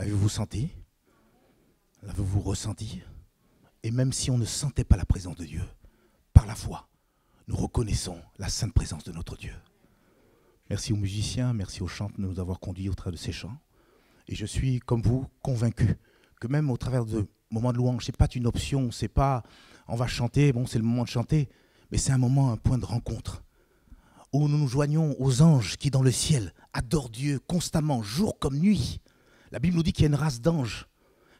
L'avez-vous senti? L'avez-vous ressenti? Et même si on ne sentait pas la présence de Dieu, par la foi, nous reconnaissons la sainte présence de notre Dieu. Merci aux musiciens, merci aux chants de nous avoir conduits au travers de ces chants. Et je suis, comme vous, convaincu que même au travers de moments de louange, ce n'est pas une option, c'est pas on va chanter, bon c'est le moment de chanter, mais c'est un moment, un point de rencontre, où nous nous joignons aux anges qui dans le ciel adorent Dieu constamment, jour comme nuit. La Bible nous dit qu'il y a une race d'anges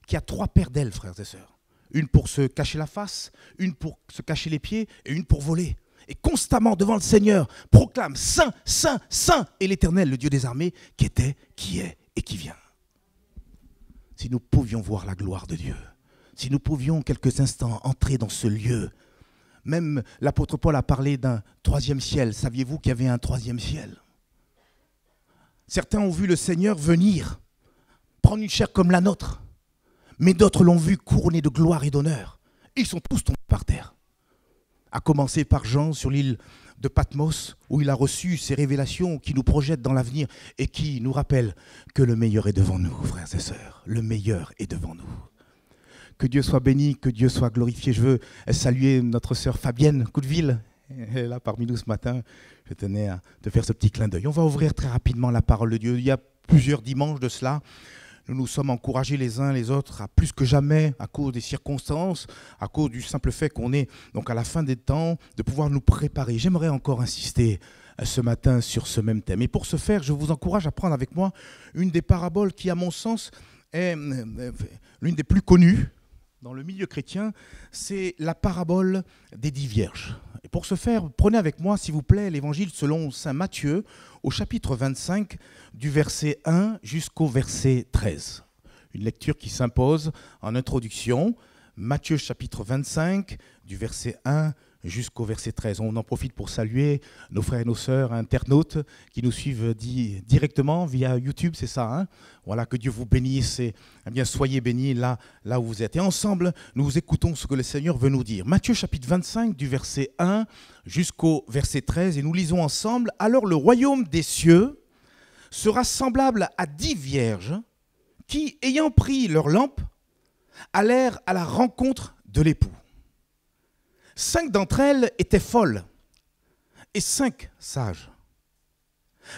qui a 3 paires d'ailes, frères et sœurs. Une pour se cacher la face, une pour se cacher les pieds et une pour voler. Et constamment devant le Seigneur, proclame Saint, Saint, Saint est l'Éternel, le Dieu des armées, qui était, qui est et qui vient. Si nous pouvions voir la gloire de Dieu, si nous pouvions quelques instants entrer dans ce lieu, même l'apôtre Paul a parlé d'un 3e ciel. Saviez-vous qu'il y avait un 3e ciel? Certains ont vu le Seigneur venir, prendre une chair comme la nôtre, mais d'autres l'ont vu couronné de gloire et d'honneur. Ils sont tous tombés par terre. À commencer par Jean sur l'île de Patmos, où il a reçu ces révélations qui nous projettent dans l'avenir et qui nous rappellent que le meilleur est devant nous, frères et sœurs. Le meilleur est devant nous. Que Dieu soit béni, que Dieu soit glorifié. Je veux saluer notre sœur Fabienne Coudeville. Elle est là parmi nous ce matin. Je tenais à te faire ce petit clin d'œil. On va ouvrir très rapidement la parole de Dieu. Il y a plusieurs dimanches de cela. Nous nous sommes encouragés les uns les autres à plus que jamais, à cause des circonstances, à cause du simple fait qu'on est donc à la fin des temps, de pouvoir nous préparer. J'aimerais encore insister ce matin sur ce même thème. Et pour ce faire, je vous encourage à prendre avec moi une des paraboles qui, à mon sens, est l'une des plus connues dans le milieu chrétien, c'est la parabole des 10 vierges. Et pour ce faire, prenez avec moi, s'il vous plaît, l'évangile selon saint Matthieu, au chapitre 25, du verset 1 jusqu'au verset 13. Une lecture qui s'impose en introduction. Matthieu chapitre 25, du verset 1 jusqu'au verset 13. On en profite pour saluer nos frères et nos sœurs internautes qui nous suivent directement via YouTube, c'est ça, hein? Voilà, que Dieu vous bénisse et eh bien, soyez bénis là où vous êtes. Et ensemble, nous écoutons ce que le Seigneur veut nous dire. Matthieu chapitre 25, du verset 1 jusqu'au verset 13, et nous lisons ensemble. « Alors le royaume des cieux sera semblable à 10 vierges qui, ayant pris leur lampe, allèrent à la rencontre de l'époux. 5 d'entre elles étaient folles et 5 sages.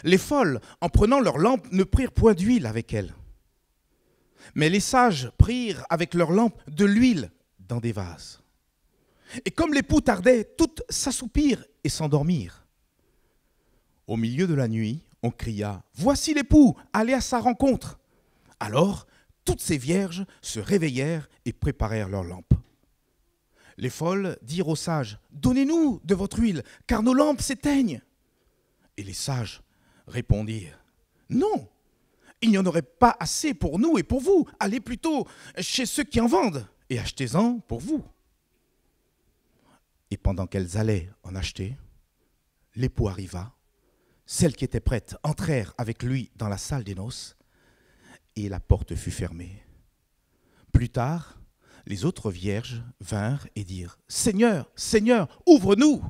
Les folles, en prenant leur lampe, ne prirent point d'huile avec elles. Mais les sages prirent avec leur lampe de l'huile dans des vases. Et comme l'époux tardait, toutes s'assoupirent et s'endormirent. Au milieu de la nuit, on cria « Voici l'époux, allez à sa rencontre !» Alors, toutes ces vierges se réveillèrent et préparèrent leur lampe. Les folles dirent aux sages, « Donnez-nous de votre huile, car nos lampes s'éteignent. » Et les sages répondirent, « Non, il n'y en aurait pas assez pour nous et pour vous. Allez plutôt chez ceux qui en vendent et achetez-en pour vous. » Et pendant qu'elles allaient en acheter, l'époux arriva. Celles qui étaient prêtes entrèrent avec lui dans la salle des noces et la porte fut fermée. Plus tard, les autres vierges vinrent et dirent « Seigneur, Seigneur, ouvre-nous »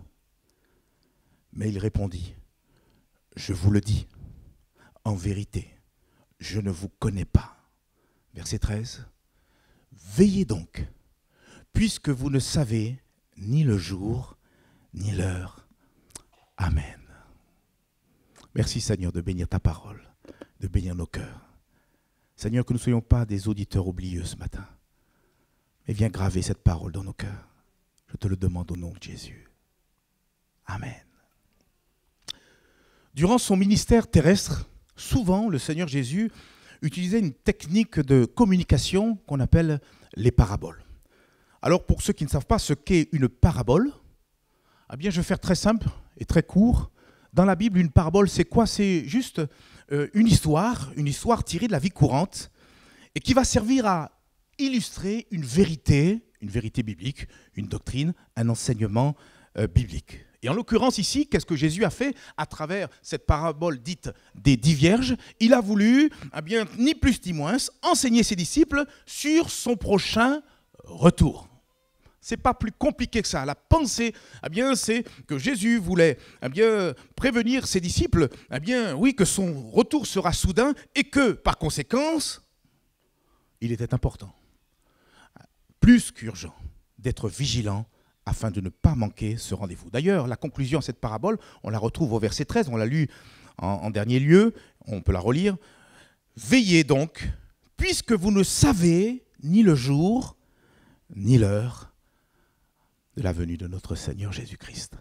Mais il répondit « Je vous le dis, en vérité, je ne vous connais pas. » Verset 13. « Veillez donc, puisque vous ne savez ni le jour, ni l'heure. Amen. » Merci Seigneur de bénir ta parole, de bénir nos cœurs. Seigneur, que nous ne soyons pas des auditeurs oublieux ce matin. Mais viens graver cette parole dans nos cœurs. Je te le demande au nom de Jésus. Amen. Durant son ministère terrestre, souvent le Seigneur Jésus utilisait une technique de communication qu'on appelle les paraboles. Alors pour ceux qui ne savent pas ce qu'est une parabole, eh bien je vais faire très simple et très court. Dans la Bible, une parabole, c'est quoi? C'est juste une histoire tirée de la vie courante et qui va servir à illustrer une vérité biblique, une doctrine, un enseignement biblique. Et en l'occurrence ici, qu'est-ce que Jésus a fait à travers cette parabole dite des 10 vierges? Il a voulu, eh bien, ni plus ni moins, enseigner ses disciples sur son prochain retour. Ce n'est pas plus compliqué que ça. La pensée, eh bien, c'est que Jésus voulait prévenir ses disciples, oui, que son retour sera soudain et que, par conséquence, il était important, plus qu'urgent, d'être vigilant afin de ne pas manquer ce rendez-vous. D'ailleurs, la conclusion à cette parabole, on la retrouve au verset 13, on l'a lu en dernier lieu, on peut la relire. « Veillez donc, puisque vous ne savez ni le jour, ni l'heure de la venue de notre Seigneur Jésus-Christ. »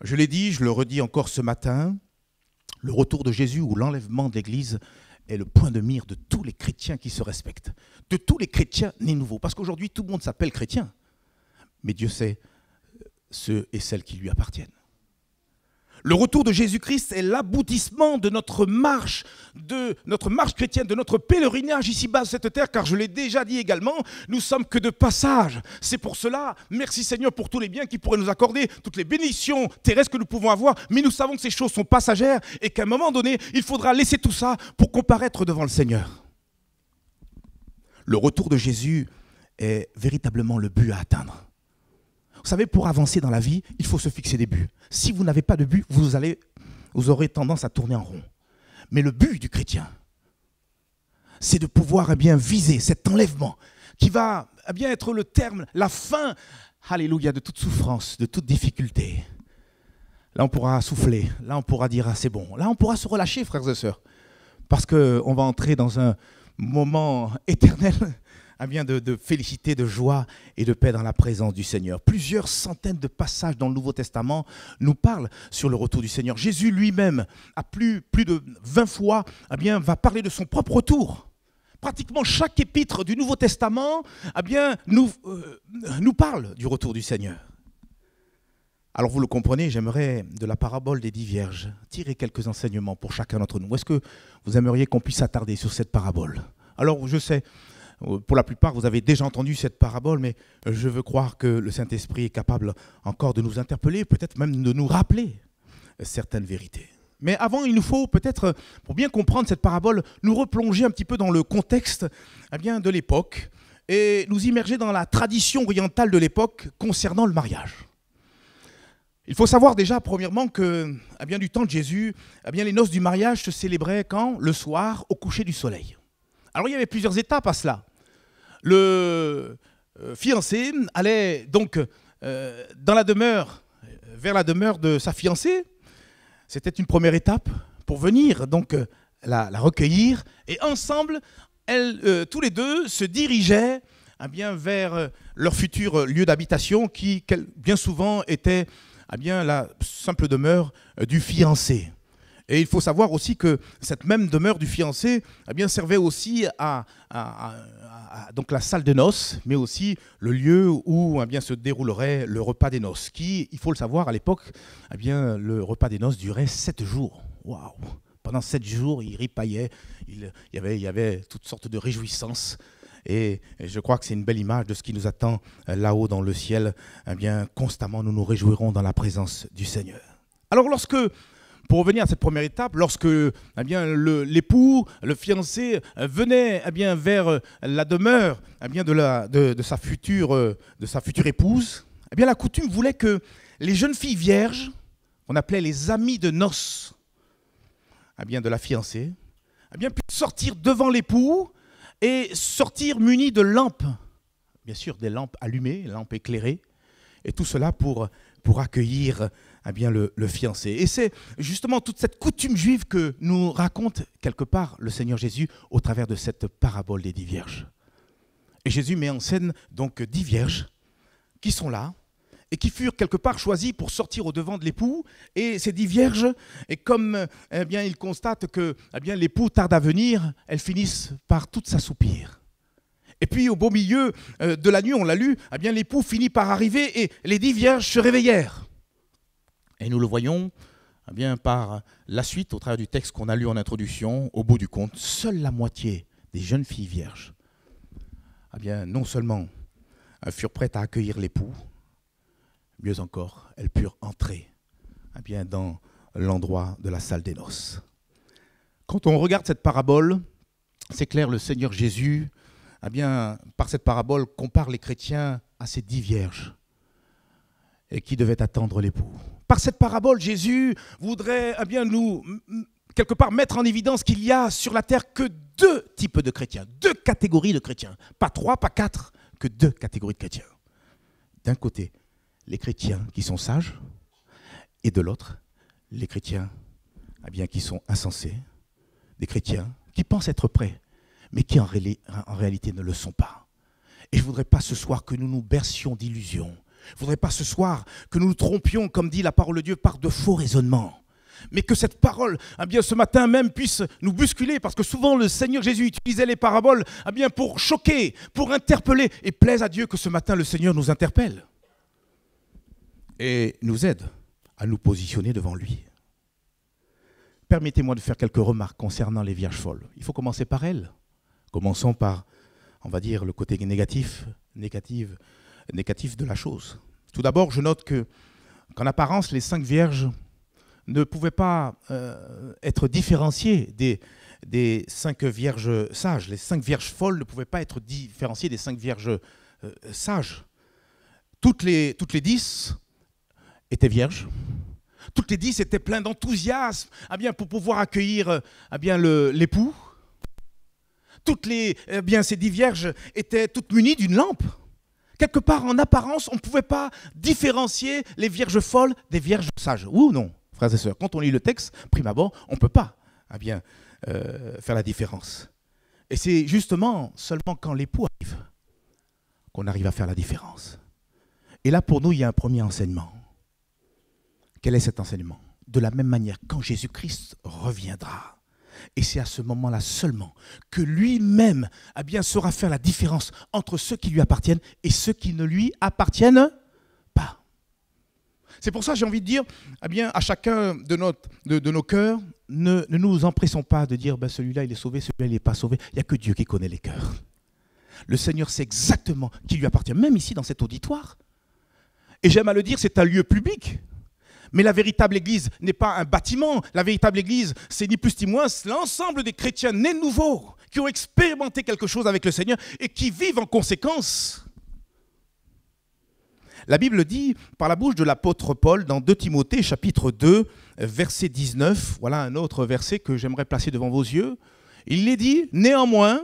Je l'ai dit, je le redis encore ce matin, le retour de Jésus ou l'enlèvement de l'Église est le point de mire de tous les chrétiens qui se respectent, de tous les chrétiens nés nouveaux. Parce qu'aujourd'hui, tout le monde s'appelle chrétien, mais Dieu sait ceux et celles qui lui appartiennent. Le retour de Jésus-Christ est l'aboutissement de notre marche chrétienne, de notre pèlerinage ici-bas sur cette terre, car je l'ai déjà dit également, nous sommes que de passage. C'est pour cela, merci Seigneur pour tous les biens qu'il pourrait nous accorder, toutes les bénédictions terrestres que nous pouvons avoir, mais nous savons que ces choses sont passagères et qu'à un moment donné, il faudra laisser tout ça pour comparaître devant le Seigneur. Le retour de Jésus est véritablement le but à atteindre. Vous savez, pour avancer dans la vie, il faut se fixer des buts. Si vous n'avez pas de but, vous aurez tendance à tourner en rond. Mais le but du chrétien, c'est de pouvoir viser cet enlèvement qui va être le terme, la fin, alléluia, de toute souffrance, de toute difficulté. Là, on pourra souffler. Là, on pourra dire, ah, c'est bon. Là, on pourra se relâcher, frères et sœurs. Parce qu'on va entrer dans un moment éternel de félicité, de joie et de paix dans la présence du Seigneur. Plusieurs centaines de passages dans le Nouveau Testament nous parlent sur le retour du Seigneur. Jésus lui-même, à plus de 20 fois, va parler de son propre retour. Pratiquement chaque épître du Nouveau Testament nous parle du retour du Seigneur. Alors vous le comprenez, j'aimerais de la parabole des 10 vierges tirer quelques enseignements pour chacun d'entre nous. Est-ce que vous aimeriez qu'on puisse s'attarder sur cette parabole? Alors je sais, pour la plupart, vous avez déjà entendu cette parabole, mais je veux croire que le Saint-Esprit est capable encore de nous interpeller, peut-être même de nous rappeler certaines vérités. Mais avant, il nous faut peut-être, pour bien comprendre cette parabole, nous replonger un petit peu dans le contexte de l'époque et nous immerger dans la tradition orientale de l'époque concernant le mariage. Il faut savoir déjà, premièrement, que du temps de Jésus, les noces du mariage se célébraient quand? Le soir, au coucher du soleil. Alors il y avait plusieurs étapes à cela. Le fiancé allait donc dans la demeure, vers la demeure de sa fiancée. C'était une première étape pour venir donc la recueillir. Et ensemble, tous les deux se dirigeaient vers leur futur lieu d'habitation qui bien souvent était la simple demeure du fiancé. Et il faut savoir aussi que cette même demeure du fiancé servait aussi à donc la salle de noces, mais aussi le lieu où se déroulerait le repas des noces, qui, il faut le savoir, à l'époque, le repas des noces durait 7 jours. Waouh! Pendant 7 jours, il ripaillait, il y avait toutes sortes de réjouissances. Et je crois que c'est une belle image de ce qui nous attend là-haut dans le ciel. Constamment, nous nous réjouirons dans la présence du Seigneur. Alors, pour revenir à cette première étape, lorsque l'époux, le fiancé, venait vers la demeure de sa future épouse, la coutume voulait que les jeunes filles vierges, qu'on appelait les amies de noces de la fiancée, puissent sortir devant l'époux et sortir munis de lampes, bien sûr des lampes allumées, lampes éclairées, et tout cela pour accueillir le fiancé. Et c'est justement toute cette coutume juive que nous raconte quelque part le Seigneur Jésus au travers de cette parabole des 10 vierges. Et Jésus met en scène donc 10 vierges qui sont là et qui furent quelque part choisies pour sortir au devant de l'époux. Et ces 10 vierges, et comme il constate que l'époux tarde à venir, elles finissent par toutes s'assoupir. Et puis au beau milieu de la nuit, on l'a lu, l'époux finit par arriver et les 10 vierges se réveillèrent. Et nous le voyons par la suite, au travers du texte qu'on a lu en introduction, au bout du compte, seule la moitié des jeunes filles vierges, non seulement furent prêtes à accueillir l'époux, mieux encore, elles purent entrer dans l'endroit de la salle des noces. Quand on regarde cette parabole, c'est clair, le Seigneur Jésus, par cette parabole, compare les chrétiens à ces 10 vierges et qui devaient attendre l'époux. Par cette parabole, Jésus voudrait nous, quelque part, mettre en évidence qu'il y a sur la terre que deux types de chrétiens, deux catégories de chrétiens. Pas trois, pas quatre, que deux catégories de chrétiens. D'un côté, les chrétiens qui sont sages, et de l'autre, les chrétiens qui sont insensés, des chrétiens qui pensent être prêts, mais qui en réalité ne le sont pas. Et je ne voudrais pas ce soir que nous nous bercions d'illusions. Je ne voudrais pas ce soir que nous nous trompions, comme dit la parole de Dieu, par de faux raisonnements. Mais que cette parole, ce matin même, puisse nous bousculer, parce que souvent le Seigneur Jésus utilisait les paraboles pour choquer, pour interpeller, et plaise à Dieu que ce matin le Seigneur nous interpelle et nous aide à nous positionner devant lui. Permettez-moi de faire quelques remarques concernant les vierges folles. Il faut commencer par elles. Commençons par, le côté négatif de la chose. Tout d'abord, je note qu'en apparence, les 5 vierges ne pouvaient pas être différenciées des 5 vierges sages. Les 5 vierges folles ne pouvaient pas être différenciées des 5 vierges sages. Toutes les 10 étaient vierges. Toutes les 10 étaient pleines d'enthousiasme pour pouvoir accueillir l'époux. Ces 10 vierges étaient toutes munies d'une lampe. Quelque part, en apparence, on ne pouvait pas différencier les vierges folles des vierges sages. Oui ou non, frères et sœurs? Quand on lit le texte, prime abord, on ne peut pas faire la différence. Et c'est justement seulement quand l'époux arrive qu'on arrive à faire la différence. Et là, pour nous, il y a un premier enseignement. Quel est cet enseignement? De la même manière, quand Jésus-Christ reviendra, et c'est à ce moment-là seulement que lui-même saura faire la différence entre ceux qui lui appartiennent et ceux qui ne lui appartiennent pas. C'est pour ça que j'ai envie de dire à chacun de nos cœurs, ne nous empressons pas de dire celui-là il est sauvé, celui-là il n'est pas sauvé. Il n'y a que Dieu qui connaît les cœurs. Le Seigneur sait exactement qui lui appartient, même ici dans cet auditoire. Et j'aime à le dire, c'est un lieu public. Mais la véritable Église n'est pas un bâtiment. La véritable Église, c'est ni plus ni moins l'ensemble des chrétiens nés de nouveau, qui ont expérimenté quelque chose avec le Seigneur et qui vivent en conséquence. La Bible dit, par la bouche de l'apôtre Paul, dans 2 Timothée, chapitre 2, verset 19, voilà un autre verset que j'aimerais placer devant vos yeux. Il est dit, néanmoins,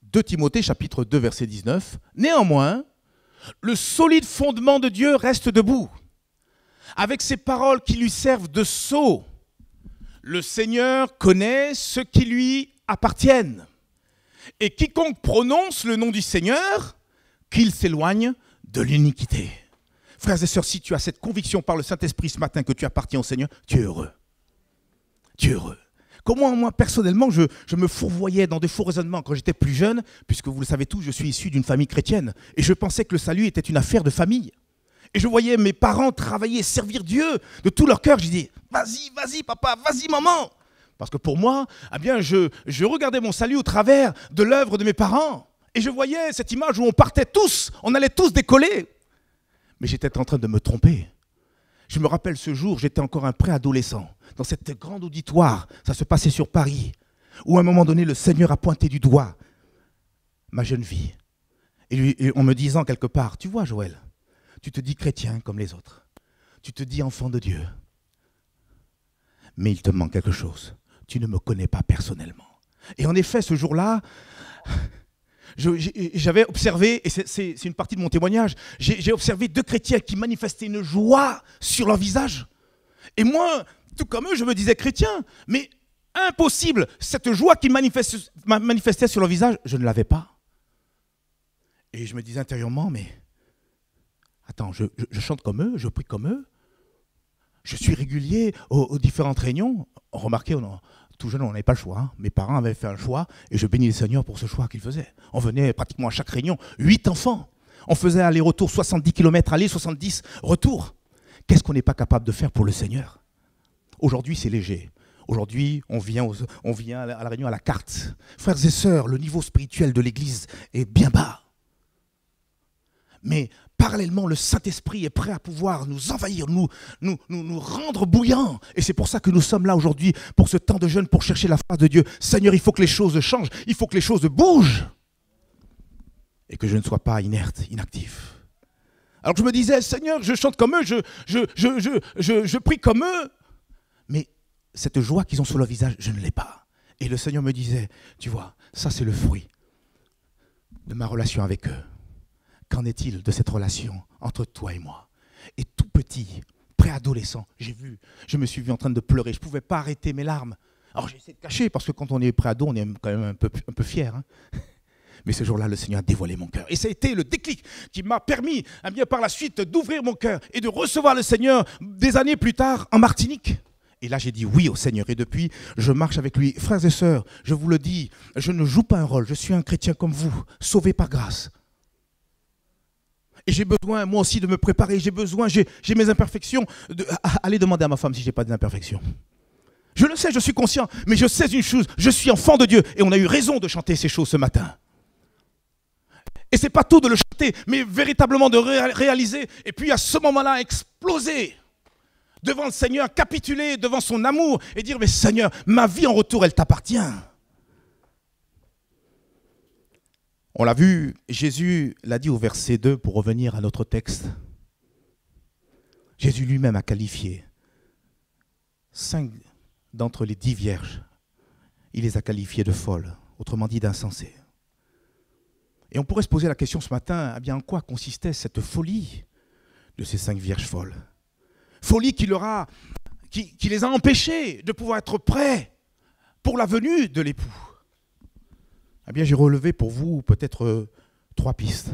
2 Timothée, chapitre 2, verset 19, néanmoins, le solide fondement de Dieu reste debout, avec ces paroles qui lui servent de sceau. Le Seigneur connaît ceux qui lui appartiennent. Et quiconque prononce le nom du Seigneur, qu'il s'éloigne de l'iniquité. Frères et sœurs, si tu as cette conviction par le Saint-Esprit ce matin que tu appartiens au Seigneur, tu es heureux. Tu es heureux. Comment moi, personnellement, je me fourvoyais dans des faux raisonnements quand j'étais plus jeune, puisque vous le savez tous, je suis issu d'une famille chrétienne, et je pensais que le salut était une affaire de famille. Et je voyais mes parents travailler, servir Dieu de tout leur cœur. Je disais, vas-y papa, vas-y maman. Parce que pour moi, je regardais mon salut au travers de l'œuvre de mes parents. Et je voyais cette image où on partait tous, on allait tous décoller. Mais j'étais en train de me tromper. Je me rappelle ce jour, j'étais encore un préadolescent, dans cette grande auditoire, ça se passait sur Paris, où à un moment donné, le Seigneur a pointé du doigt ma jeune vie. Et en me disant quelque part, tu vois Joël, tu te dis chrétien comme les autres. Tu te dis enfant de Dieu. Mais il te manque quelque chose. Tu ne me connais pas personnellement. Et en effet, ce jour-là, j'avais observé, et c'est une partie de mon témoignage, j'ai observé 2 chrétiens qui manifestaient une joie sur leur visage. Et moi, tout comme eux, je me disais chrétien, mais impossible. Cette joie qui manifestait sur leur visage, je ne l'avais pas. Et je me disais intérieurement, mais attends, je chante comme eux, je prie comme eux, je suis régulier aux différentes réunions. Remarquez, tout jeune, on n'avait pas le choix. Hein. Mes parents avaient fait un choix et je bénis le Seigneur pour ce choix qu'ils faisaient. On venait pratiquement à chaque réunion, 8 enfants. On faisait aller-retour 70 km aller, 70 retour. Qu'est-ce qu'on n'est pas capable de faire pour le Seigneur? Aujourd'hui, c'est léger. Aujourd'hui, on vient à la réunion à la carte. Frères et sœurs, le niveau spirituel de l'Église est bien bas. Mais parallèlement, le Saint-Esprit est prêt à pouvoir nous envahir, nous rendre bouillants. Et c'est pour ça que nous sommes là aujourd'hui, pour ce temps de jeûne, pour chercher la face de Dieu. Seigneur, il faut que les choses changent, il faut que les choses bougent. Et que je ne sois pas inerte, inactif. Alors je me disais, Seigneur, je chante comme eux, je prie comme eux. Mais cette joie qu'ils ont sur leur visage, je ne l'ai pas. Et le Seigneur me disait, tu vois, ça c'est le fruit de ma relation avec eux. Qu'en est-il de cette relation entre toi et moi? Et tout petit, préadolescent, je me suis vu en train de pleurer. Je ne pouvais pas arrêter mes larmes. Alors j'ai essayé de cacher, parce que quand on est préado, on est quand même un peu fier. Hein. Mais ce jour-là, le Seigneur a dévoilé mon cœur. Et ça a été le déclic qui m'a permis, bien par la suite, d'ouvrir mon cœur et de recevoir le Seigneur des années plus tard en Martinique. Et là, j'ai dit oui au Seigneur. Et depuis, je marche avec lui. Frères et sœurs, je vous le dis, je ne joue pas un rôle. Je suis un chrétien comme vous, sauvé par grâce. Et j'ai besoin, moi aussi, de me préparer. J'ai mes imperfections. Allez demander à ma femme si je n'ai pas d'imperfections. Je le sais, je suis conscient. Mais je sais une chose, je suis enfant de Dieu. Et on a eu raison de chanter ces choses ce matin. Et ce n'est pas tout de le chanter, mais véritablement de réaliser. Et puis à ce moment-là, exploser devant le Seigneur, capituler devant son amour et dire, mais Seigneur, ma vie en retour, elle t'appartient. On l'a vu, Jésus l'a dit au verset 2 pour revenir à notre texte. Jésus lui-même a qualifié 5 d'entre les 10 vierges. Il les a qualifiées de folles, autrement dit d'insensées. Et on pourrait se poser la question ce matin, eh bien, en quoi consistait cette folie de ces 5 vierges folles? Folie qui les a empêchés de pouvoir être prêts pour la venue de l'époux. Eh bien, j'ai relevé pour vous peut-être 3 pistes.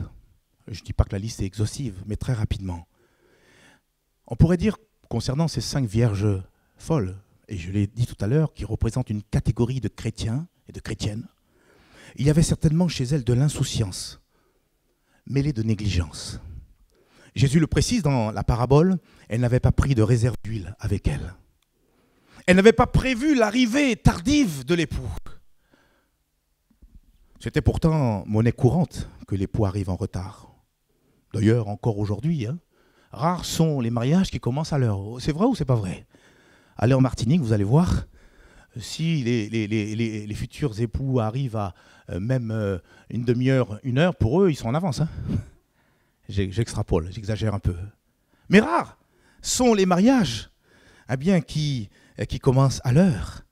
Je ne dis pas que la liste est exhaustive, mais très rapidement. On pourrait dire, concernant ces 5 vierges folles, et je l'ai dit tout à l'heure, qui représentent une catégorie de chrétiens et de chrétiennes, il y avait certainement chez elles de l'insouciance, mêlée de négligence. Jésus le précise dans la parabole, elle n'avait pas pris de réserve d'huile avec elle. Elle n'avait pas prévu l'arrivée tardive de l'époux. C'était pourtant monnaie courante que l'époux arrive en retard. D'ailleurs, encore aujourd'hui, rares sont les mariages qui commencent à l'heure. C'est vrai ou c'est pas vrai? Allez en Martinique, vous allez voir, si les futurs époux arrivent à même une demi-heure, 1 heure, pour eux, ils sont en avance. Hein. J'extrapole, j'exagère un peu. Mais rares sont les mariages qui commencent à l'heure.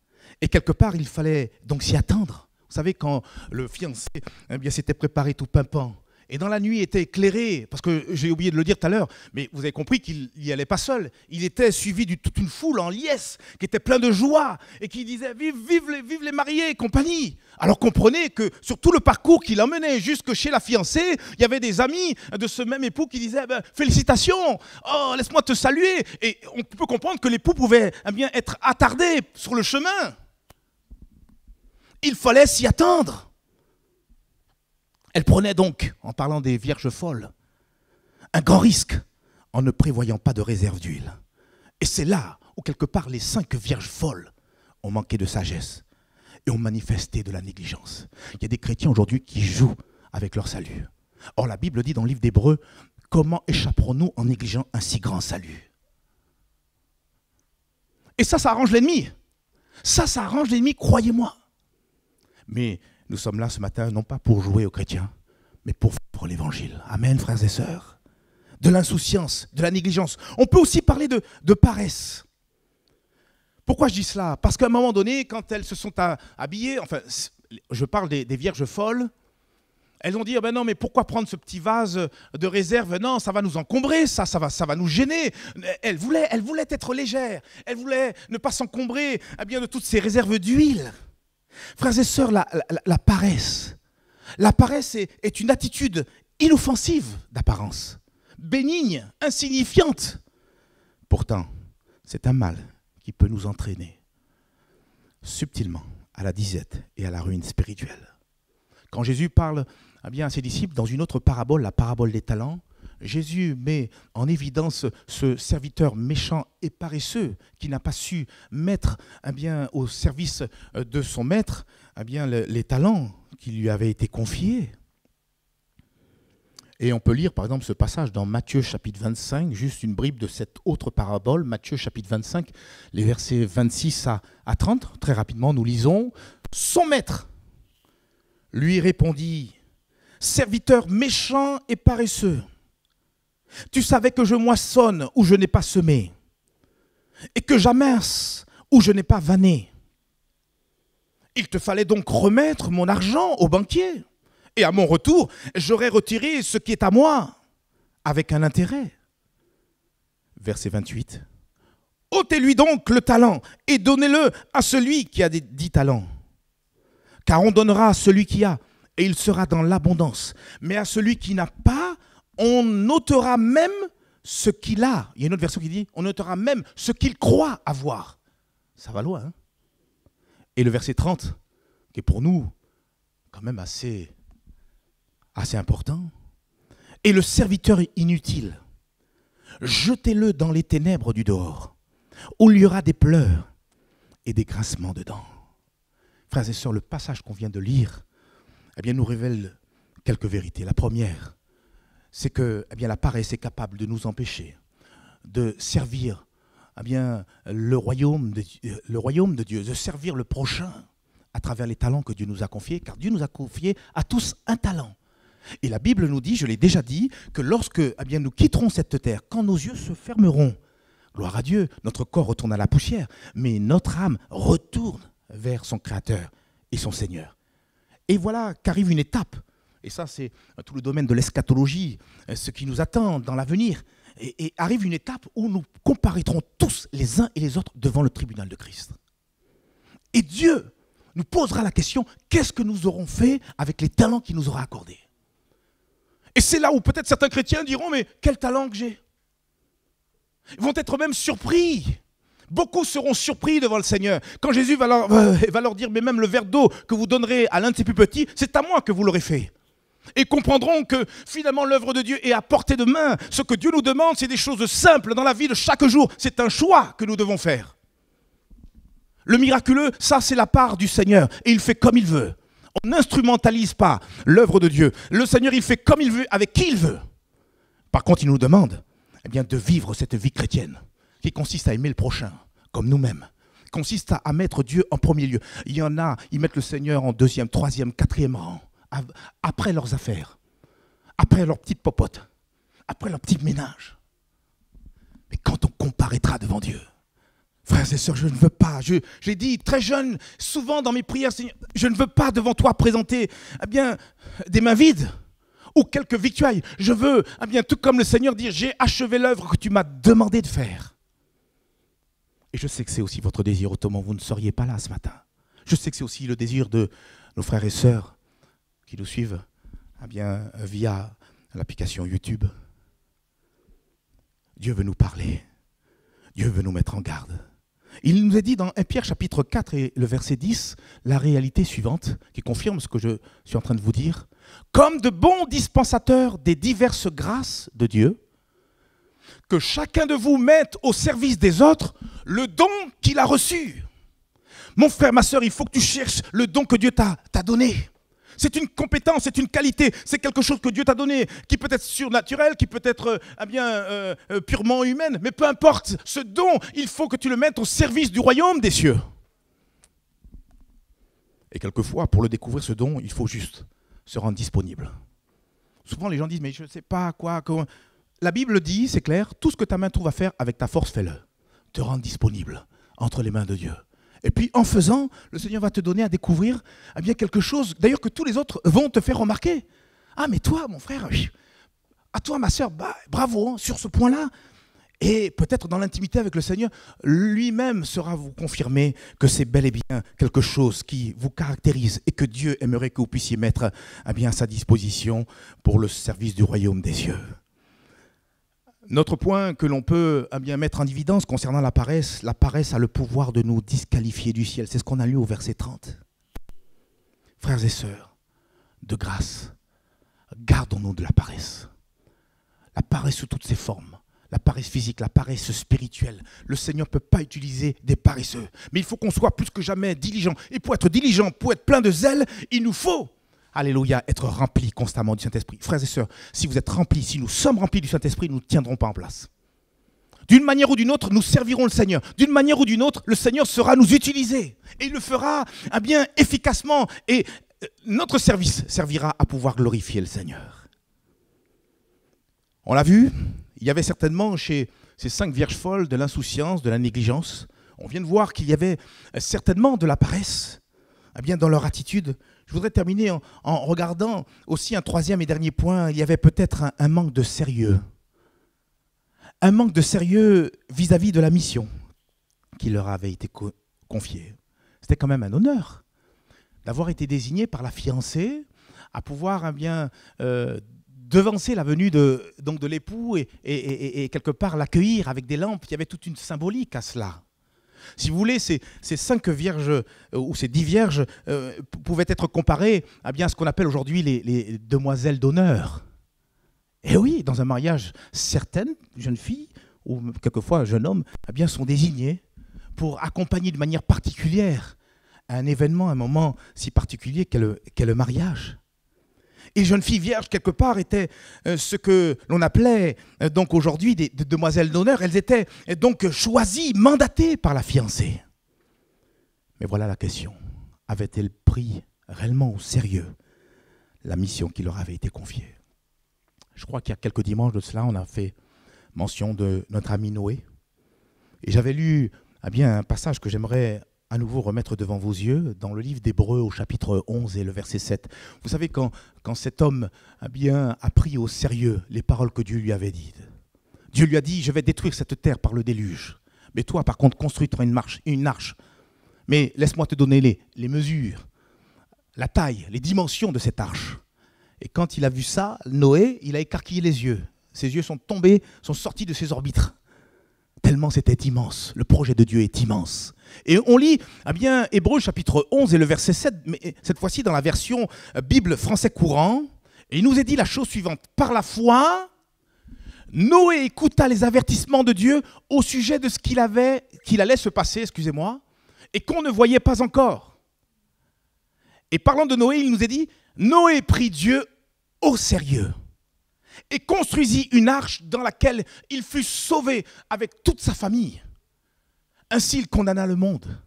Et quelque part, il fallait donc s'y attendre. Vous savez, quand le fiancé s'était préparé tout pimpant, et dans la nuit était éclairé, parce que j'ai oublié de le dire tout à l'heure, mais vous avez compris qu'il n'y allait pas seul. Il était suivi de toute une foule en liesse, qui était plein de joie, et qui disait « Vive les mariés, compagnie !» Alors comprenez que sur tout le parcours qui l'emmenait jusque chez la fiancée, il y avait des amis de ce même époux qui disaient « Félicitations, oh, laisse-moi te saluer !» Et on peut comprendre que l'époux pouvait être attardé sur le chemin. Il fallait s'y attendre. Elle prenait donc, en parlant des vierges folles, un grand risque en ne prévoyant pas de réserve d'huile. Et c'est là où, quelque part, les 5 vierges folles ont manqué de sagesse et ont manifesté de la négligence. Il y a des chrétiens aujourd'hui qui jouent avec leur salut. Or, la Bible dit dans le livre d'Hébreux, comment échapperons-nous en négligeant un si grand salut? Et ça arrange l'ennemi. Ça arrange l'ennemi, croyez-moi. Mais nous sommes là ce matin, non pas pour jouer aux chrétiens, mais pour vivre l'évangile. Amen, frères et sœurs. De l'insouciance, de la négligence. On peut aussi parler de paresse. Pourquoi je dis cela? Parce qu'à un moment donné, quand elles se sont habillées, enfin, je parle des vierges folles, elles ont dit, ben non, mais pourquoi prendre ce petit vase de réserve? Non, ça va nous encombrer, ça va nous gêner. Elles voulaient être légères, elles voulaient ne pas s'encombrer de toutes ces réserves d'huile. Frères et sœurs, la paresse. La paresse est une attitude inoffensive d'apparence, bénigne, insignifiante. Pourtant, c'est un mal qui peut nous entraîner subtilement à la disette et à la ruine spirituelle. Quand Jésus parle à ses disciples dans une autre parabole, la parabole des talents, Jésus met en évidence ce serviteur méchant et paresseux qui n'a pas su mettre au service de son maître les talents qui lui avaient été confiés. Et on peut lire par exemple ce passage dans Matthieu chapitre 25, juste une bribe de cette autre parabole, Matthieu chapitre 25, les versets 26 à 30. Très rapidement, nous lisons. Son maître lui répondit, « Serviteur méchant et paresseux, tu savais que je moissonne où je n'ai pas semé, et que j'amasse où je n'ai pas vanné. Il te fallait donc remettre mon argent au banquier. Et à mon retour, j'aurais retiré ce qui est à moi, avec un intérêt. Verset 28. Ôtez-lui donc le talent et donnez-le à celui qui a des 10 talents. Car on donnera à celui qui a, et il sera dans l'abondance. Mais à celui qui n'a pas, on notera même ce qu'il a. Il y a une autre version qui dit, on notera même ce qu'il croit avoir. Ça va loin, hein? Et le verset 30, qui est pour nous quand même assez important. Et le serviteur inutile, jetez-le dans les ténèbres du dehors, où il y aura des pleurs et des grincements de dents. Frères et sœurs, le passage qu'on vient de lire nous révèle quelques vérités. La première, c'est que la paresse est capable de nous empêcher de servir le royaume de Dieu, de servir le prochain à travers les talents que Dieu nous a confiés, car Dieu nous a confié à tous un talent. Et la Bible nous dit, je l'ai déjà dit, que lorsque nous quitterons cette terre, quand nos yeux se fermeront, gloire à Dieu, notre corps retourne à la poussière, mais notre âme retourne vers son Créateur et son Seigneur. Et voilà qu'arrive une étape, et ça c'est tout le domaine de l'eschatologie, ce qui nous attend dans l'avenir, et arrive une étape où nous comparaîtrons tous les uns et les autres devant le tribunal de Christ. Et Dieu nous posera la question, qu'est-ce que nous aurons fait avec les talents qu'il nous aura accordés? Et c'est là où peut-être certains chrétiens diront, mais quel talent que j'ai? Ils vont être même surpris. Beaucoup seront surpris devant le Seigneur. Quand Jésus va leur dire, mais même le verre d'eau que vous donnerez à l'un de ses plus petits, c'est à moi que vous l'aurez fait. Et ils comprendront que finalement l'œuvre de Dieu est à portée de main. Ce que Dieu nous demande, c'est des choses simples dans la vie de chaque jour. C'est un choix que nous devons faire. Le miraculeux, ça c'est la part du Seigneur. Et il fait comme il veut. On n'instrumentalise pas l'œuvre de Dieu. Le Seigneur, il fait comme il veut, avec qui il veut. Par contre, il nous demande de vivre cette vie chrétienne qui consiste à aimer le prochain, comme nous-mêmes, consiste à mettre Dieu en premier lieu. Il y en a, ils mettent le Seigneur en deuxième, troisième, quatrième rang, après leurs affaires, après leurs petites popotes, après leur petit ménage. Mais quand on comparaîtra devant Dieu, frères et sœurs, je ne veux pas, je l'ai dit très jeune, souvent dans mes prières, Seigneur, je ne veux pas devant toi présenter des mains vides ou quelques victuailles. Je veux, tout comme le Seigneur, dire, j'ai achevé l'œuvre que tu m'as demandé de faire. Et je sais que c'est aussi votre désir, autrement vous ne seriez pas là ce matin. Je sais que c'est aussi le désir de nos frères et sœurs qui nous suivent via l'application YouTube. Dieu veut nous parler. Dieu veut nous mettre en garde. Il nous a dit dans 1 Pierre chapitre 4 et le verset 10, la réalité suivante, qui confirme ce que je suis en train de vous dire. Comme de bons dispensateurs des diverses grâces de Dieu, que chacun de vous mette au service des autres le don qu'il a reçu. Mon frère, ma sœur, il faut que tu cherches le don que Dieu t'a donné. C'est une compétence, c'est une qualité, c'est quelque chose que Dieu t'a donné, qui peut être surnaturel, qui peut être purement humaine, mais peu importe, ce don, il faut que tu le mettes au service du royaume des cieux. Et quelquefois, pour le découvrir, ce don, il faut juste se rendre disponible. Souvent, les gens disent, mais je ne sais pas quoi. La Bible dit, c'est clair, tout ce que ta main trouve à faire avec ta force, fais-le. Te rendre disponible entre les mains de Dieu. Et puis en faisant, le Seigneur va te donner à découvrir quelque chose, d'ailleurs que tous les autres vont te faire remarquer. Ah mais toi mon frère, à toi ma sœur, bravo sur ce point-là. Et peut-être dans l'intimité avec le Seigneur, lui-même saura vous confirmer que c'est bel et bien quelque chose qui vous caractérise et que Dieu aimerait que vous puissiez mettre à sa disposition pour le service du royaume des cieux. Notre point que l'on peut mettre en évidence concernant la paresse a le pouvoir de nous disqualifier du ciel. C'est ce qu'on a lu au verset 30. Frères et sœurs, de grâce, gardons-nous de la paresse. La paresse sous toutes ses formes. La paresse physique, la paresse spirituelle. Le Seigneur ne peut pas utiliser des paresseux. Mais il faut qu'on soit plus que jamais diligent. Et pour être diligent, pour être plein de zèle, il nous faut, alléluia, être remplis constamment du Saint-Esprit. Frères et sœurs, si vous êtes remplis, si nous sommes remplis du Saint-Esprit, nous ne tiendrons pas en place. D'une manière ou d'une autre, nous servirons le Seigneur. D'une manière ou d'une autre, le Seigneur saura nous utiliser. Et il le fera efficacement. Et notre service servira à pouvoir glorifier le Seigneur. On l'a vu, il y avait certainement chez ces 5 vierges folles de l'insouciance, de la négligence. On vient de voir qu'il y avait certainement de la paresse. eh bien, dans leur attitude. Je voudrais terminer en regardant aussi un troisième et dernier point. Il y avait peut-être un manque de sérieux. Un manque de sérieux vis-à-vis de la mission qui leur avait été confiée. C'était quand même un honneur d'avoir été désigné par la fiancée à pouvoir devancer la venue de l'époux et quelque part l'accueillir avec des lampes. Il y avait toute une symbolique à cela. Si vous voulez, ces 5 vierges ou ces 10 vierges pouvaient être comparées à ce qu'on appelle aujourd'hui les demoiselles d'honneur. Et oui, dans un mariage, certaines jeunes filles ou quelquefois un jeune homme sont désignés pour accompagner de manière particulière un événement, un moment si particulier qu'est le mariage. Et les jeunes filles vierges, quelque part, étaient ce que l'on appelait donc aujourd'hui des demoiselles d'honneur. Elles étaient donc choisies, mandatées par la fiancée. Mais voilà la question. Avaient-elles pris réellement au sérieux la mission qui leur avait été confiée? Je crois qu'il y a quelques dimanches de cela, on a fait mention de notre ami Noé. Et j'avais lu un passage que j'aimerais à nouveau remettre devant vos yeux dans le livre d'Hébreux au chapitre 11 et le verset 7. Vous savez, quand cet homme a pris au sérieux les paroles que Dieu lui avait dites. Dieu lui a dit, je vais détruire cette terre par le déluge. Mais toi, par contre, construis-toi une arche. Mais laisse-moi te donner les mesures, la taille, les dimensions de cette arche. Et quand il a vu ça, Noé, il a écarquillé les yeux. Ses yeux sont tombés, sont sortis de ses orbites. Tellement c'était immense. Le projet de Dieu est immense. Et on lit Hébreux chapitre 11 et le verset 7, mais cette fois-ci dans la version Bible français courant. Et il nous est dit la chose suivante. Par la foi, Noé écouta les avertissements de Dieu au sujet de ce qu'il allait se passer, et qu'on ne voyait pas encore. Et parlant de Noé, il nous est dit, Noé prit Dieu au sérieux et construisit une arche dans laquelle il fut sauvé avec toute sa famille. Ainsi, il condamna le monde